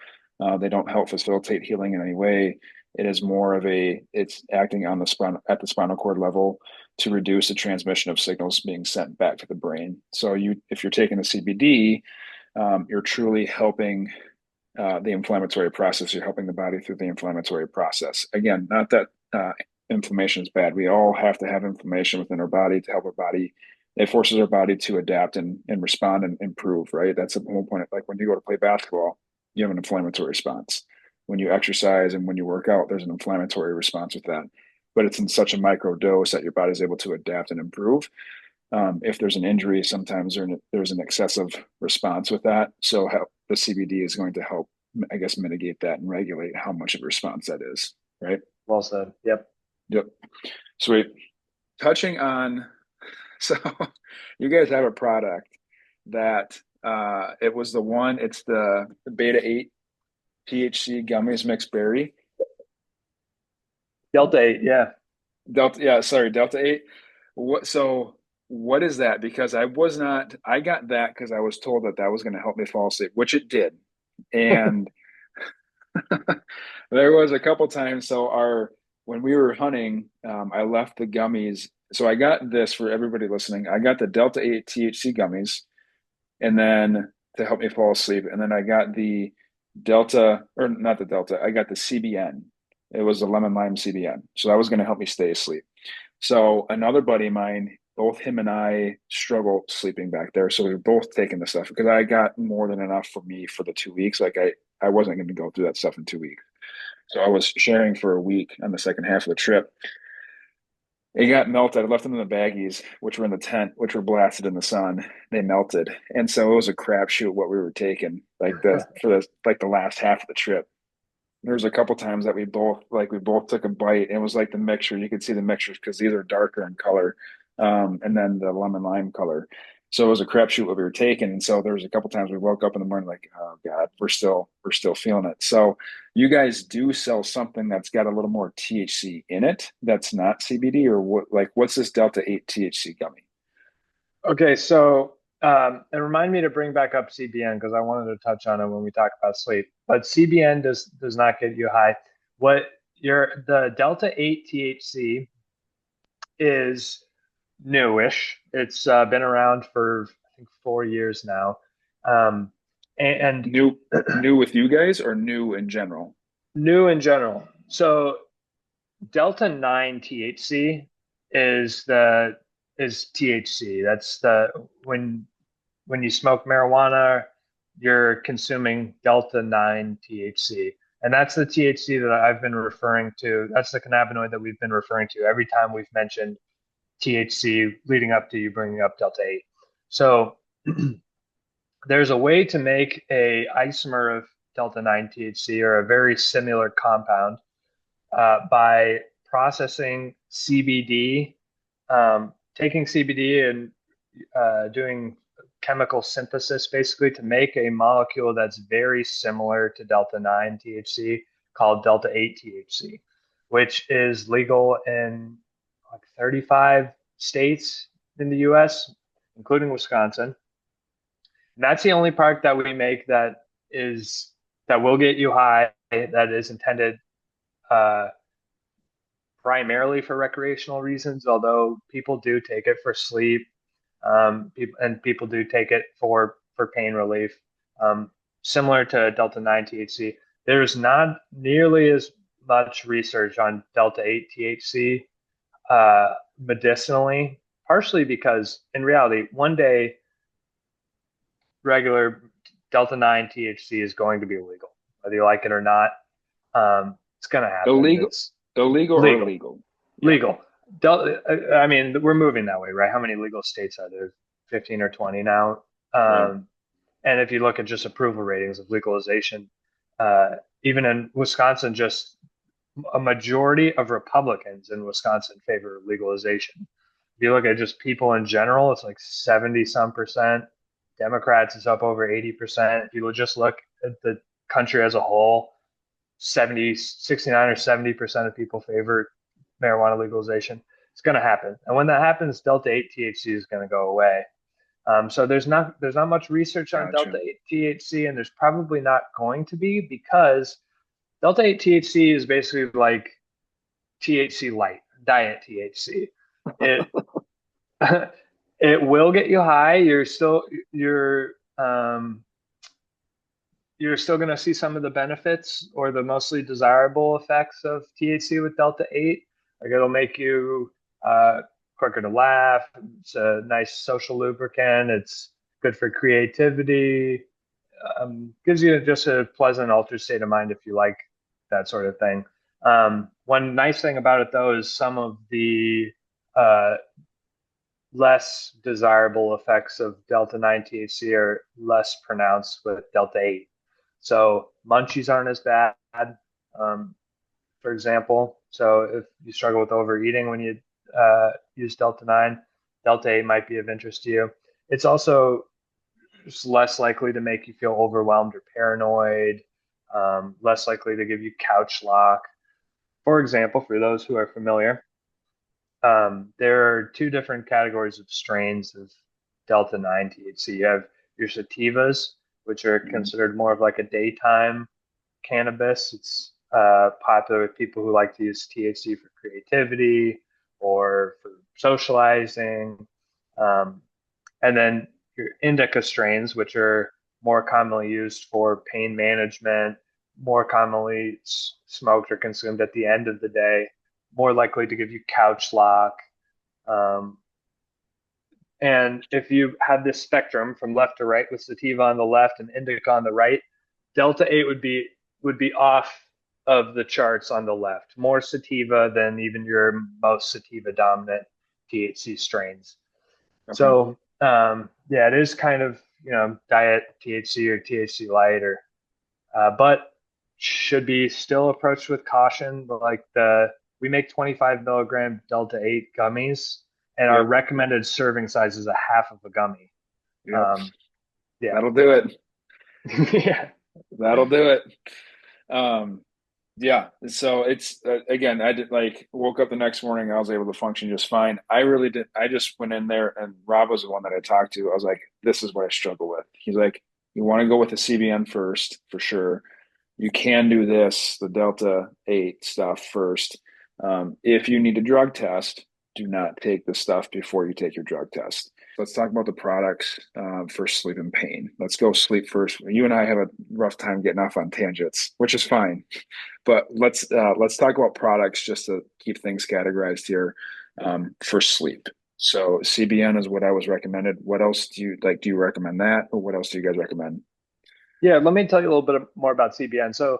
They don't help facilitate healing in any way. It is more of a it's acting on the spinal at the spinal cord level to reduce the transmission of signals being sent back to the brain. So you if you're taking the CBD, you're truly helping the inflammatory process. You're helping the body through the inflammatory process. Again, not that inflammation is bad. We all have to have inflammation within our body to help our body. It forces our body to adapt and respond and improve, right? That's the whole point. Like when you go to play basketball, you have an inflammatory response. When you exercise and when you work out, there's an inflammatory response with that. But it's in such a micro dose that your body's able to adapt and improve. If there's an injury, sometimes there's an excessive response with that. So the CBD is going to help, I guess, mitigate that and regulate how much of a response that is. Right. Well said. Yep. Yep. Sweet. Touching on, so you guys have a product that it was the one, it's the beta 8 THC gummies mixed berry. Delta 8. Yeah. Delta, yeah, sorry, Delta 8. What is that? Because I got that because I was told that that was going to help me fall asleep, which it did. And there was a couple times. When we were hunting, I left the gummies. So I got this for everybody listening. I got the Delta 8 THC gummies. And then to help me fall asleep. And then I got the Delta, or not the Delta, I got the CBN. It was the lemon lime CBN. So that was going to help me stay asleep. So another buddy of mine, both him and I struggle sleeping back there. So we were both taking the stuff because I got more than enough for me for the 2 weeks. Like I wasn't going to go through that stuff in 2 weeks. So I was sharing for a week on the second half of the trip. It got melted. I left them in the baggies, which were in the tent, which were blasted in the sun. They melted, and so it was a crapshoot what we were taking, like the last half of the trip. There was a couple times that we both took a bite, and it was like the mixture. You could see the mixtures because these are darker in color, and then the lemon lime color. So it was a crapshoot what we were taking, and so there was a couple times we woke up in the morning like, oh God, we're still feeling it. So you guys do sell something that's got a little more THC in it that's not CBD, or what? Like, what's this Delta 8 THC gummy? Okay, so and remind me to bring back up CBN because I wanted to touch on it when we talk about sleep. But CBN does not get you high. What the Delta 8 THC is newish. It's been around for I think 4 years now, um, and New with you guys or new in general? new in general. So Delta 9 THC is the is THC. That's the when you smoke marijuana, you're consuming Delta 9 THC. And that's the THC that I've been referring to. That's the cannabinoid that we've been referring to every time we've mentioned THC leading up to you bringing up Delta 8. So there's a way to make a isomer of Delta 9 THC or a very similar compound by processing CBD, taking CBD and doing chemical synthesis basically to make a molecule that's very similar to Delta 9 THC called Delta 8 THC, which is legal in like 35 states in the US, including Wisconsin. And that's the only product that we make is that will get you high, that is intended uh, primarily for recreational reasons, although people do take it for sleep, and people do take it for pain relief. Similar to Delta 9 THC, there's not nearly as much research on Delta 8 THC medicinally, partially because in reality, one day regular Delta 9 THC is going to be illegal, whether you like it or not. It's going to happen. Illegal, It's illegal or legal. illegal? Yeah. Legal. I mean, we're moving that way, right? How many legal states are there? 15 or 20 now. Right. And if you look at just approval ratings of legalization, even in Wisconsin, just a majority of Republicans in Wisconsin favor legalization. If you look at just people in general, it's like 70 some percent. Democrats is up over 80%. If you just look at the country as a whole, 69 or 70% of people favor marijuana legalization. It's going to happen. And when that happens, Delta 8 THC is going to go away. So there's not much research on Gotcha. Delta 8 THC, and there's probably not going to be because Delta 8 THC is basically like THC light, diet THC. It it will get you high. You're still going to see some of the benefits or the mostly desirable effects of THC with Delta 8. Like it'll make you quicker to laugh. It's a nice social lubricant. It's good for creativity. Gives you just a pleasant altered state of mind if you like that sort of thing. One nice thing about it, though, is some of the uh, less desirable effects of Delta 9 THC are less pronounced with Delta 8. So munchies aren't as bad, um, for example. So if you struggle with overeating when you use Delta 9, Delta 8 might be of interest to you. It's also just less likely to make you feel overwhelmed or paranoid, less likely to give you couch lock. For example, for those who are familiar, there are two different categories of strains of Delta 9 THC. You have your sativas, which are Mhm. considered more of like a daytime cannabis. It's popular with people who like to use THC for creativity or for socializing. Um, and then your indica strains, which are more commonly used for pain management, more commonly smoked or consumed at the end of the day, more likely to give you couch lock. Um, and if you have this spectrum from left to right with sativa on the left and indica on the right, Delta 8 would be off of the charts on the left, more sativa than even your most sativa dominant THC strains. Okay. So yeah, it is kind of diet THC or THC light, or but should be still approached with caution. But like we make 25 milligram Delta 8 gummies, and our Yep. recommended serving size is a half of a gummy. Yep. Um, yeah, That'll do it. yeah, That'll do it. Um, yeah. So it's again, I did like woke up the next morning. I was able to function just fine. I really did. I just went in there and Rob was the one that I talked to. I was like, this is what I struggle with. He's like, you want to go with the CBN first for sure. You can do this, the Delta 8 stuff first. If you need a drug test, do not take the stuff before you take your drug test. Let's talk about the products for sleep and pain. Let's go sleep first. You and I have a rough time getting off on tangents, which is fine. But let's talk about products just to keep things categorized here for sleep. So CBN is what I was recommended. What else do you like? Do you recommend that, or what else do you guys recommend? yeah. Let me tell you a little bit more about CBN. So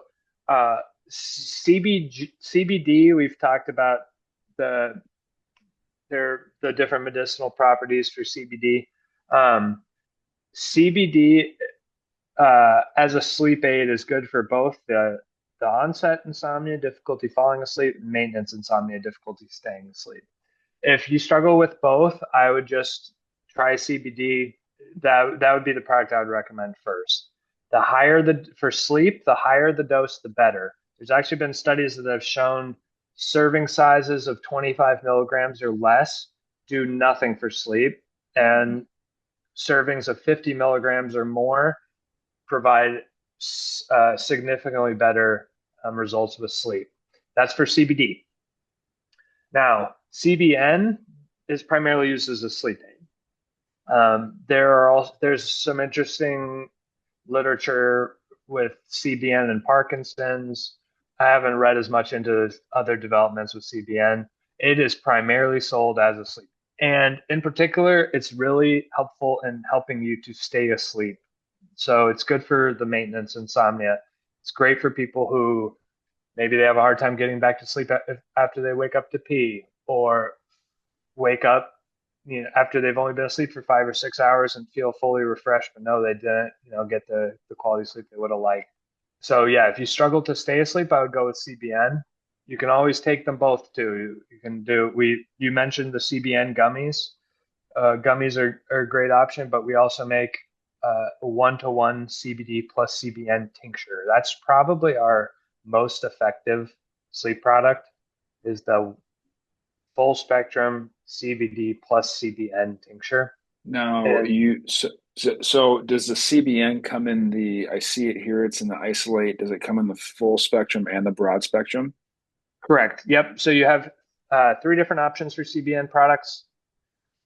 CBD, we've talked about the the different medicinal properties for CBD. CBD as a sleep aid is good for both the onset insomnia, difficulty falling asleep, and maintenance insomnia, difficulty staying asleep. If you struggle with both, I would just try CBD. That would be the product I would recommend first. The higher for sleep, the higher the dose, the better. There's actually been studies that have shown serving sizes of 25 milligrams or less do nothing for sleep, and servings of 50 milligrams or more provide significantly better results with sleep. That's for CBD. Now, CBN is primarily used as a sleep aid. There's some interesting literature with CBN and Parkinson's. I haven't read as much into other developments with CBN. It is primarily sold as a sleep. And in particular, it's really helpful in helping you to stay asleep. So it's good for the maintenance insomnia. It's great for people who maybe they have a hard time getting back to sleep after they wake up to pee, or wake up, after they've only been asleep for 5 or 6 hours and feel fully refreshed, but no, they didn't, get the quality sleep they would have liked. So yeah, if you struggle to stay asleep, I would go with CBN. You can always take them both too. You mentioned the CBN gummies. Gummies are a great option, but we also make a one-to-one CBD plus CBN tincture. That's probably our most effective sleep product, is the full spectrum CBD plus CBN tincture. Now, And so does the CBN come in the, I see it here, it's in the isolate. Does it come in the full spectrum and the broad spectrum? correct. Yep. So you have three different options for CBN products.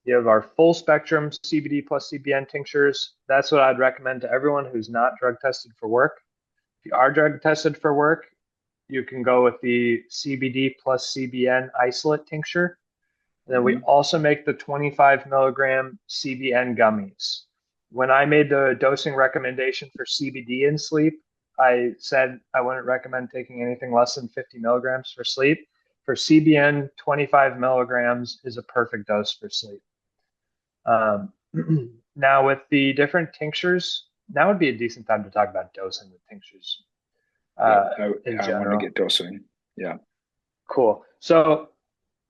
You have our full spectrum CBD plus CBN tinctures. That's what I'd recommend to everyone who's not drug tested for work. If you are drug tested for work, you can go with the CBD plus CBN isolate tincture. And then we Mhm. also make the 25 milligram CBN gummies. When I made the dosing recommendation for CBD in sleep, I said I wouldn't recommend taking anything less than 50 milligrams for sleep. For CBN, 25 milligrams is a perfect dose for sleep. Um, now, with the different tinctures, now would be a decent time to talk about dosing with tinctures Yep, in I want to general. get dosing. Yeah. Cool. So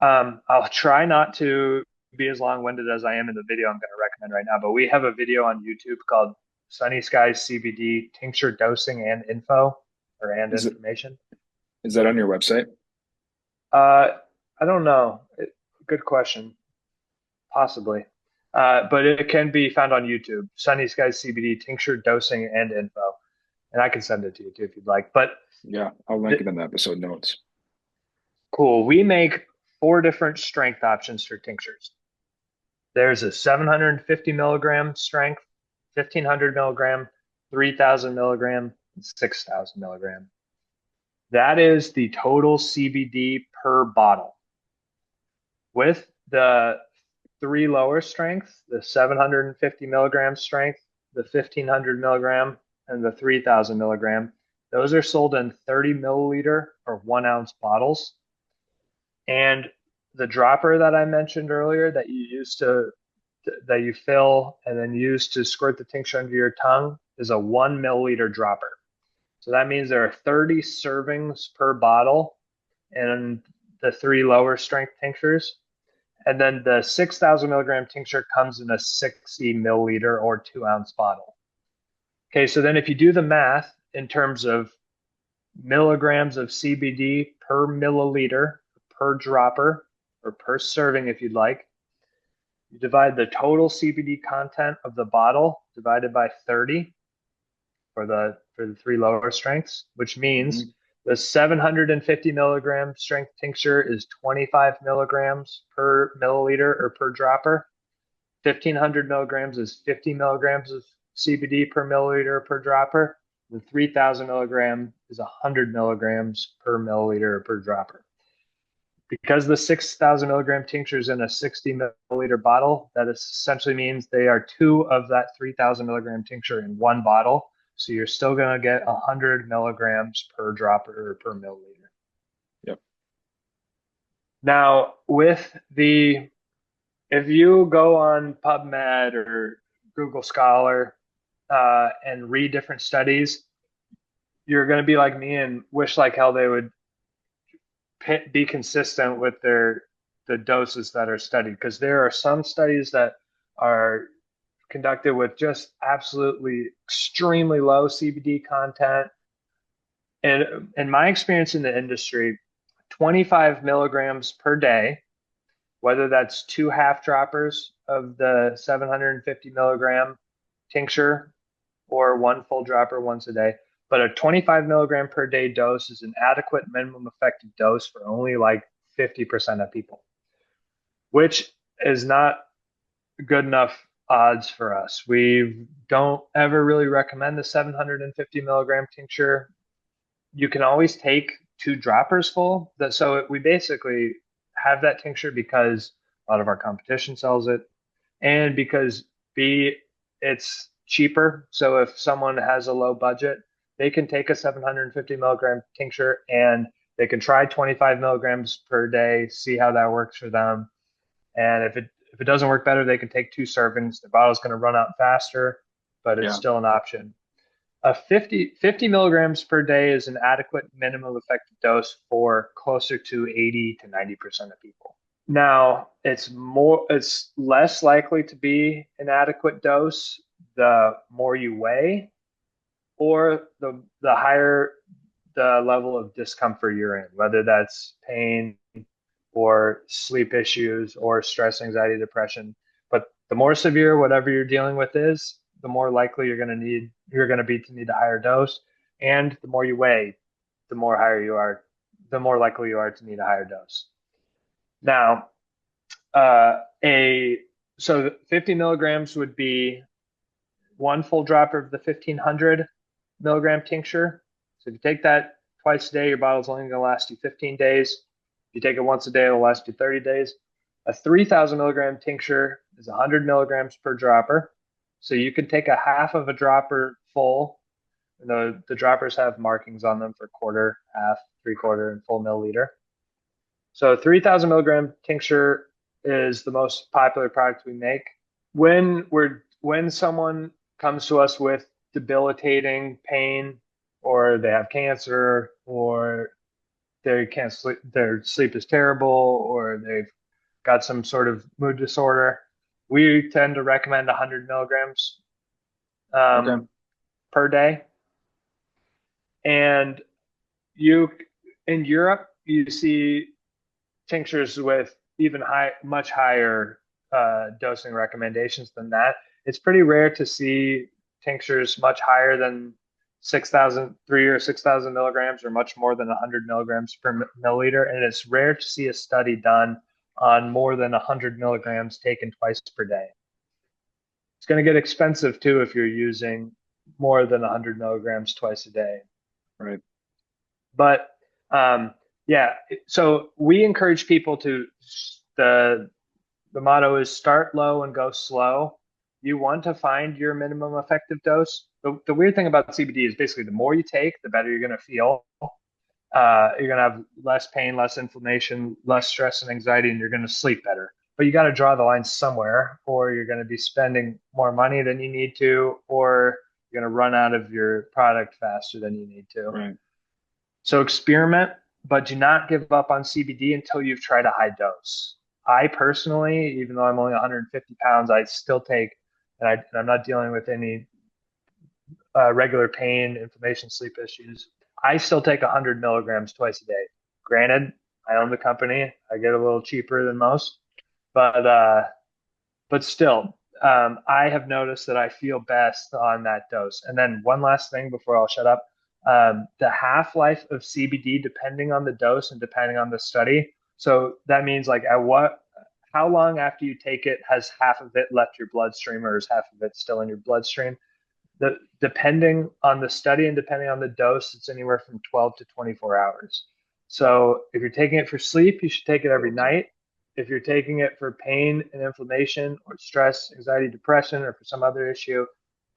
I'll try not to be as long-winded as I am in the video I'm going to recommend right now, but we have a video on YouTube called Sunny Skies CBD Tincture Dosing and Info, or and Is it information. is that on your website? Uh, I don't know. Good question. Possibly. But it can be found on YouTube. Sunny Skies CBD Tincture Dosing and Info. And I can send it to you too if you'd like. But Yeah, I'll link th it in the episode notes. cool. We make four different strength options for tinctures. There's a 750 milligram strength, 1500 milligram, 3,000 milligram, and 6,000 milligram. That is the total CBD per bottle. With the 3 lower strength, the 750 milligram strength, the 1,500 milligram, and the 3,000 milligram, those are sold in 30 milliliter or 1 ounce bottles. And the dropper that I mentioned earlier that you fill and then use to squirt the tincture under your tongue is a 1 milliliter dropper. So that means there are 30 servings per bottle in the 3 lower strength tinctures. And then the 6,000 milligram tincture comes in a 60 milliliter or 2 ounce bottle. Okay, so then if you do the math in terms of milligrams of CBD per milliliter, per dropper, or per serving if you'd like, you divide the total CBD content of the bottle divided by 30 for the 3 lower strengths, which means the 750 milligram strength tincture is 25 milligrams per milliliter or per dropper. 1,500 milligrams is 50 milligrams of CBD per milliliter per dropper. The 3,000 milligram is 100 milligrams per milliliter or per dropper. Because the 6,000 milligram tincture is in a 60 milliliter bottle, that essentially means they are 2 of that 3,000 milligram tincture in 1 bottle. So you're still going to get 100 milligrams per dropper or per milliliter. Yep. Now, if you go on PubMed or Google Scholar and read different studies, you're going to be like me and wish like hell they would be consistent with the doses that are studied, because there are some studies that are conducted with just absolutely extremely low CBD content. And in my experience in the industry, 25 milligrams per day, whether that's 2 half droppers of the 750 milligram tincture or 1 full dropper once a day, but a 25 milligram per day dose is an adequate minimum effective dose for only like 50% of people, which is not good enough odds for us. We don't ever really recommend the 750 milligram tincture. You can always take 2 droppers full. So we basically have that tincture because a lot of our competition sells it, and because it's cheaper. So if someone has a low budget, they can take a 750 milligram tincture and they can try 25 milligrams per day, see how that works for them. And if it doesn't work better, they can take 2 servings. The bottle's going to run out faster, but it's still an option. 50 milligrams per day is an adequate minimum effective dose for closer to 80 to 90% of people. Now, it's less likely to be an adequate dose the more you weigh, or the higher the level of discomfort you're in, whether that's pain or sleep issues or stress, anxiety, depression. But the more severe whatever you're dealing with is, the more likely you're going to be to need a higher dose. And the more you weigh, the more likely you are to need a higher dose. Now, so 50 milligrams would be 1 full dropper of the 1,500 milligram tincture. So if you take that twice a day, your bottle's only going to last you 15 days. If you take it once a day, it'll last you 30 days. A 3,000 milligram tincture is 100 milligrams per dropper. So you can take a half of a dropper full. The droppers have markings on them for quarter, half, 3/4, and full milliliter. So 3,000 milligram tincture is the most popular product we make. When someone comes to us with debilitating pain, or they have cancer, or they can't sleep, their sleep is terrible, or they've got some sort of mood disorder, we tend to recommend 100 milligrams per day. And in Europe, you see tinctures with even much higher dosing recommendations than that. It's pretty rare to see tinctures much higher than 3 or 6,000 milligrams, or much more than 100 milligrams per milliliter. And it's rare to see a study done on more than 100 milligrams taken twice per day. It's going to get expensive too if you're using more than 100 milligrams twice a day. Right. But yeah, so we encourage people to the motto is start low and go slow. You want to find your minimum effective dose. The weird thing about CBD is basically the more you take, the better you're going to feel. You're going to have less pain, less inflammation, less stress and anxiety, and you're going to sleep better. But you got to draw the line somewhere, or you're going to be spending more money than you need to, or you're going to run out of your product faster than you need to. Right. So experiment, but do not give up on CBD until you've tried a high dose. I personally, even though I'm only 150 pounds, I still take, and I'm not dealing with any regular pain, inflammation, sleep issues. I still take 100 milligrams twice a day. Granted, I own the company. I get a little cheaper than most, but still, I have noticed that I feel best on that dose. And then one last thing before I'll shut up. The half-life of CBD, depending on the dose and depending on the study. So that means like how long after you take it has half of it left your bloodstream, or is half of it still in your bloodstream? Depending on the study and depending on the dose, it's anywhere from 12 to 24 hours. So if you're taking it for sleep, you should take it every night. If you're taking it for pain and inflammation or stress, anxiety, depression, or for some other issue,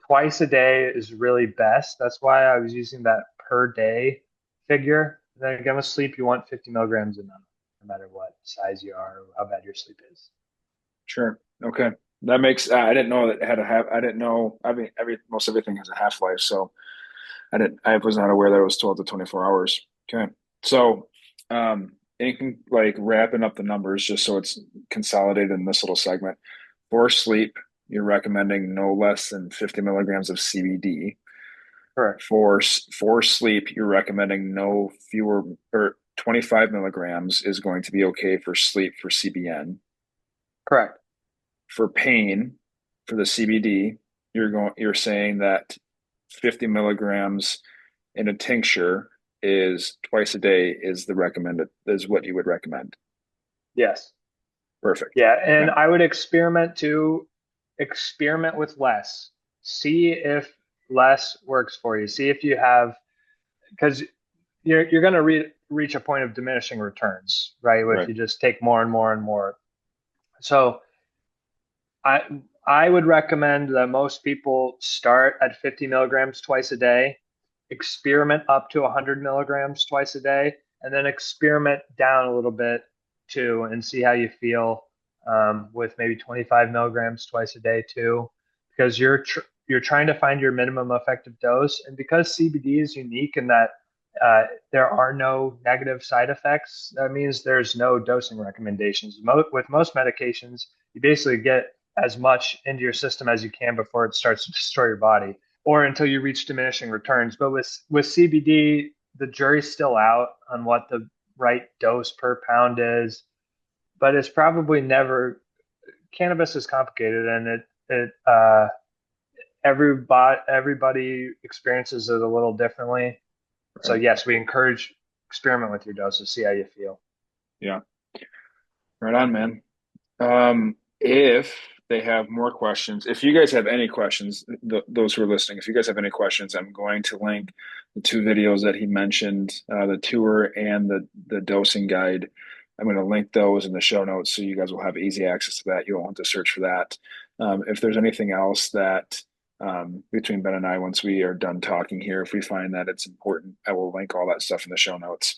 twice a day is really best. That's why I was using that per day figure. And then again, with sleep, you want 50 milligrams a night, no matter what size you are or how bad your sleep is. Sure. Okay. That makes, I didn't know that it had a half, I didn't know, I mean, most everything has a half-life. So I was not aware that it was 12 to 24 hours. Okay. So, like wrapping up the numbers just so it's consolidated in this little segment. For sleep, you're recommending no less than 50 milligrams of CBD. Correct. For sleep, you're recommending no fewer or 25 milligrams is going to be okay for sleep for CBN. Correct. For pain, for the CBD, you're saying that 50 milligrams in a tincture is twice a day is what you would recommend. Yes. Perfect. Yeah, and Okay. I would experiment with less. See if less works for you. See if you have, because you're going to reach a point of diminishing returns, right? If Right. you just take more and more and more. So I I would recommend that most people start at 50 milligrams twice a day, experiment up to 100 milligrams twice a day, and then experiment down a little bit too, and see how you feel with maybe 25 milligrams twice a day too, because you're trying to find your minimum effective dose, and because CBD is unique in that there are no negative side effects. That means there's no dosing recommendations. With most medications, you basically get as much into your system as you can before it starts to destroy your body, or until you reach diminishing returns. But with CBD, the jury's still out on what the right dose per pound is. But it's probably never. Cannabis is complicated, and everybody experiences it a little differently. So Right. yes, we encourage experiment with your doses, see how you feel. Yeah. Right on, man. If they have more questions, if you guys have any questions, those who are listening, if you guys have any questions, I'm going to link the two videos that he mentioned, the tour and the dosing guide. I'm going to link those in the show notes so you guys will have easy access to that. You won't have to search for that. If there's anything else that between Ben and I, once we are done talking here, if we find that it's important, I will link all that stuff in the show notes.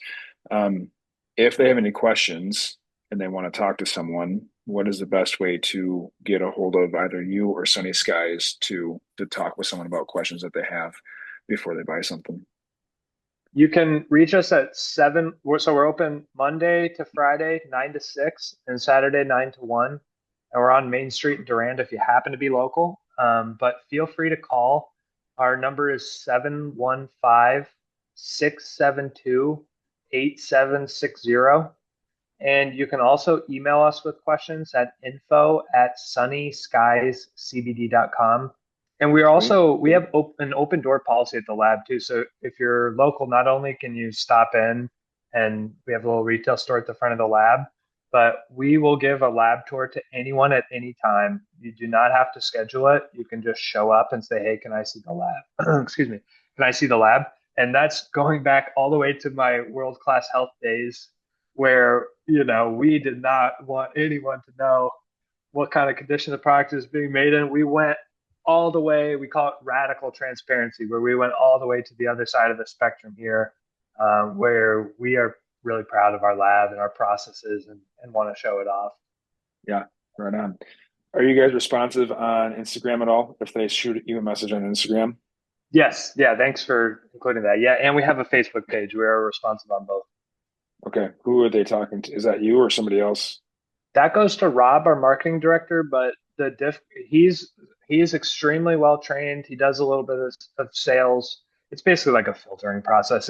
Um, if they have any questions and they want to talk to someone, what is the best way to get a hold of either you or Sunny Skies to talk with someone about questions that they have before they buy something? You can reach us at 7. So we're open Monday to Friday, 9 to 6, and Saturday, 9 to 1. And we're on Main Street in Durand if you happen to be local. But feel free to call. Our number is 715-672-8760. And you can also email us with questions at info@sunnyskiescbd.com. And Sweet. we have an open door policy at the lab too. So if you're local, not only can you stop in and we have a little retail store at the front of the lab, but we will give a lab tour to anyone at any time. You do not have to schedule it. You can just show up and say, "Hey, can I see the lab?" Excuse me. Can I see the lab? And that's going back all the way to my world-class health days where, we did not want anyone to know what kind of condition the product is being made in. We went all the way, we call it radical transparency, where we went all the way to the other side of the spectrum here, where we are really proud of our lab and our processes and want to show it off. Yeah, right on. Are you guys responsive on Instagram at all? If they shoot you a message on Instagram? Yes. Yeah. Thanks for including that. Yeah. And we have a Facebook page. We are responsive on both. Okay. Who are they talking to? Is that you or somebody else? That goes to Rob, our marketing director, but he's extremely well trained. He does a little bit of sales. It's basically like a filtering process.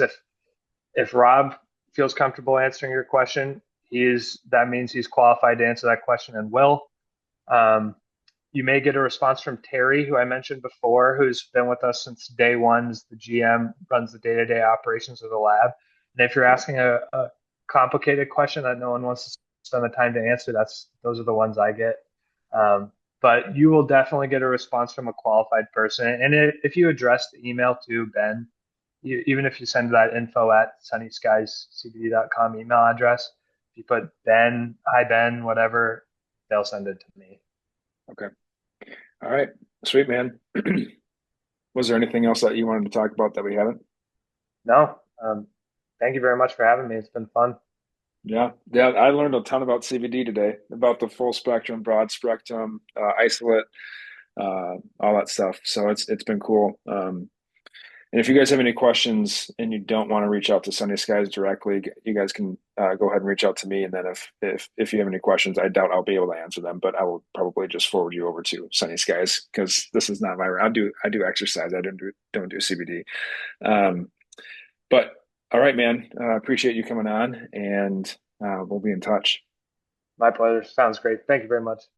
If Rob feels comfortable answering your question, that means he's qualified to answer that question and will. Um, you may get a response from Terry, who I mentioned before, who's been with us since day one, is the GM, runs the day-to-day operations of the lab. And if you're asking a complicated question that no one wants to spend the time to answer, those are the ones I get. But you will definitely get a response from a qualified person. And if you address the email to Ben, even if you send that info at sunnyskiescbd.com email address, if you put Ben, hi Ben, whatever, they'll send it to me. Okay. All right. Sweet, man. Was there anything else that you wanted to talk about that we haven't? No, thank you very much for having me. It's been fun. Yeah. Yeah. I learned a ton about CBD today, about the full spectrum, broad spectrum, isolate, all that stuff. So it's been cool. And if you guys have any questions and you don't want to reach out to Sunny Skies directly, you guys can go ahead and reach out to me. And then if you have any questions, I doubt I'll be able to answer them, but I will probably just forward you over to Sunny Skies because this is not my. I do exercise. I don't do CBD. Um, but all right, man. Appreciate you coming on, and we'll be in touch. My pleasure. Sounds great. Thank you very much.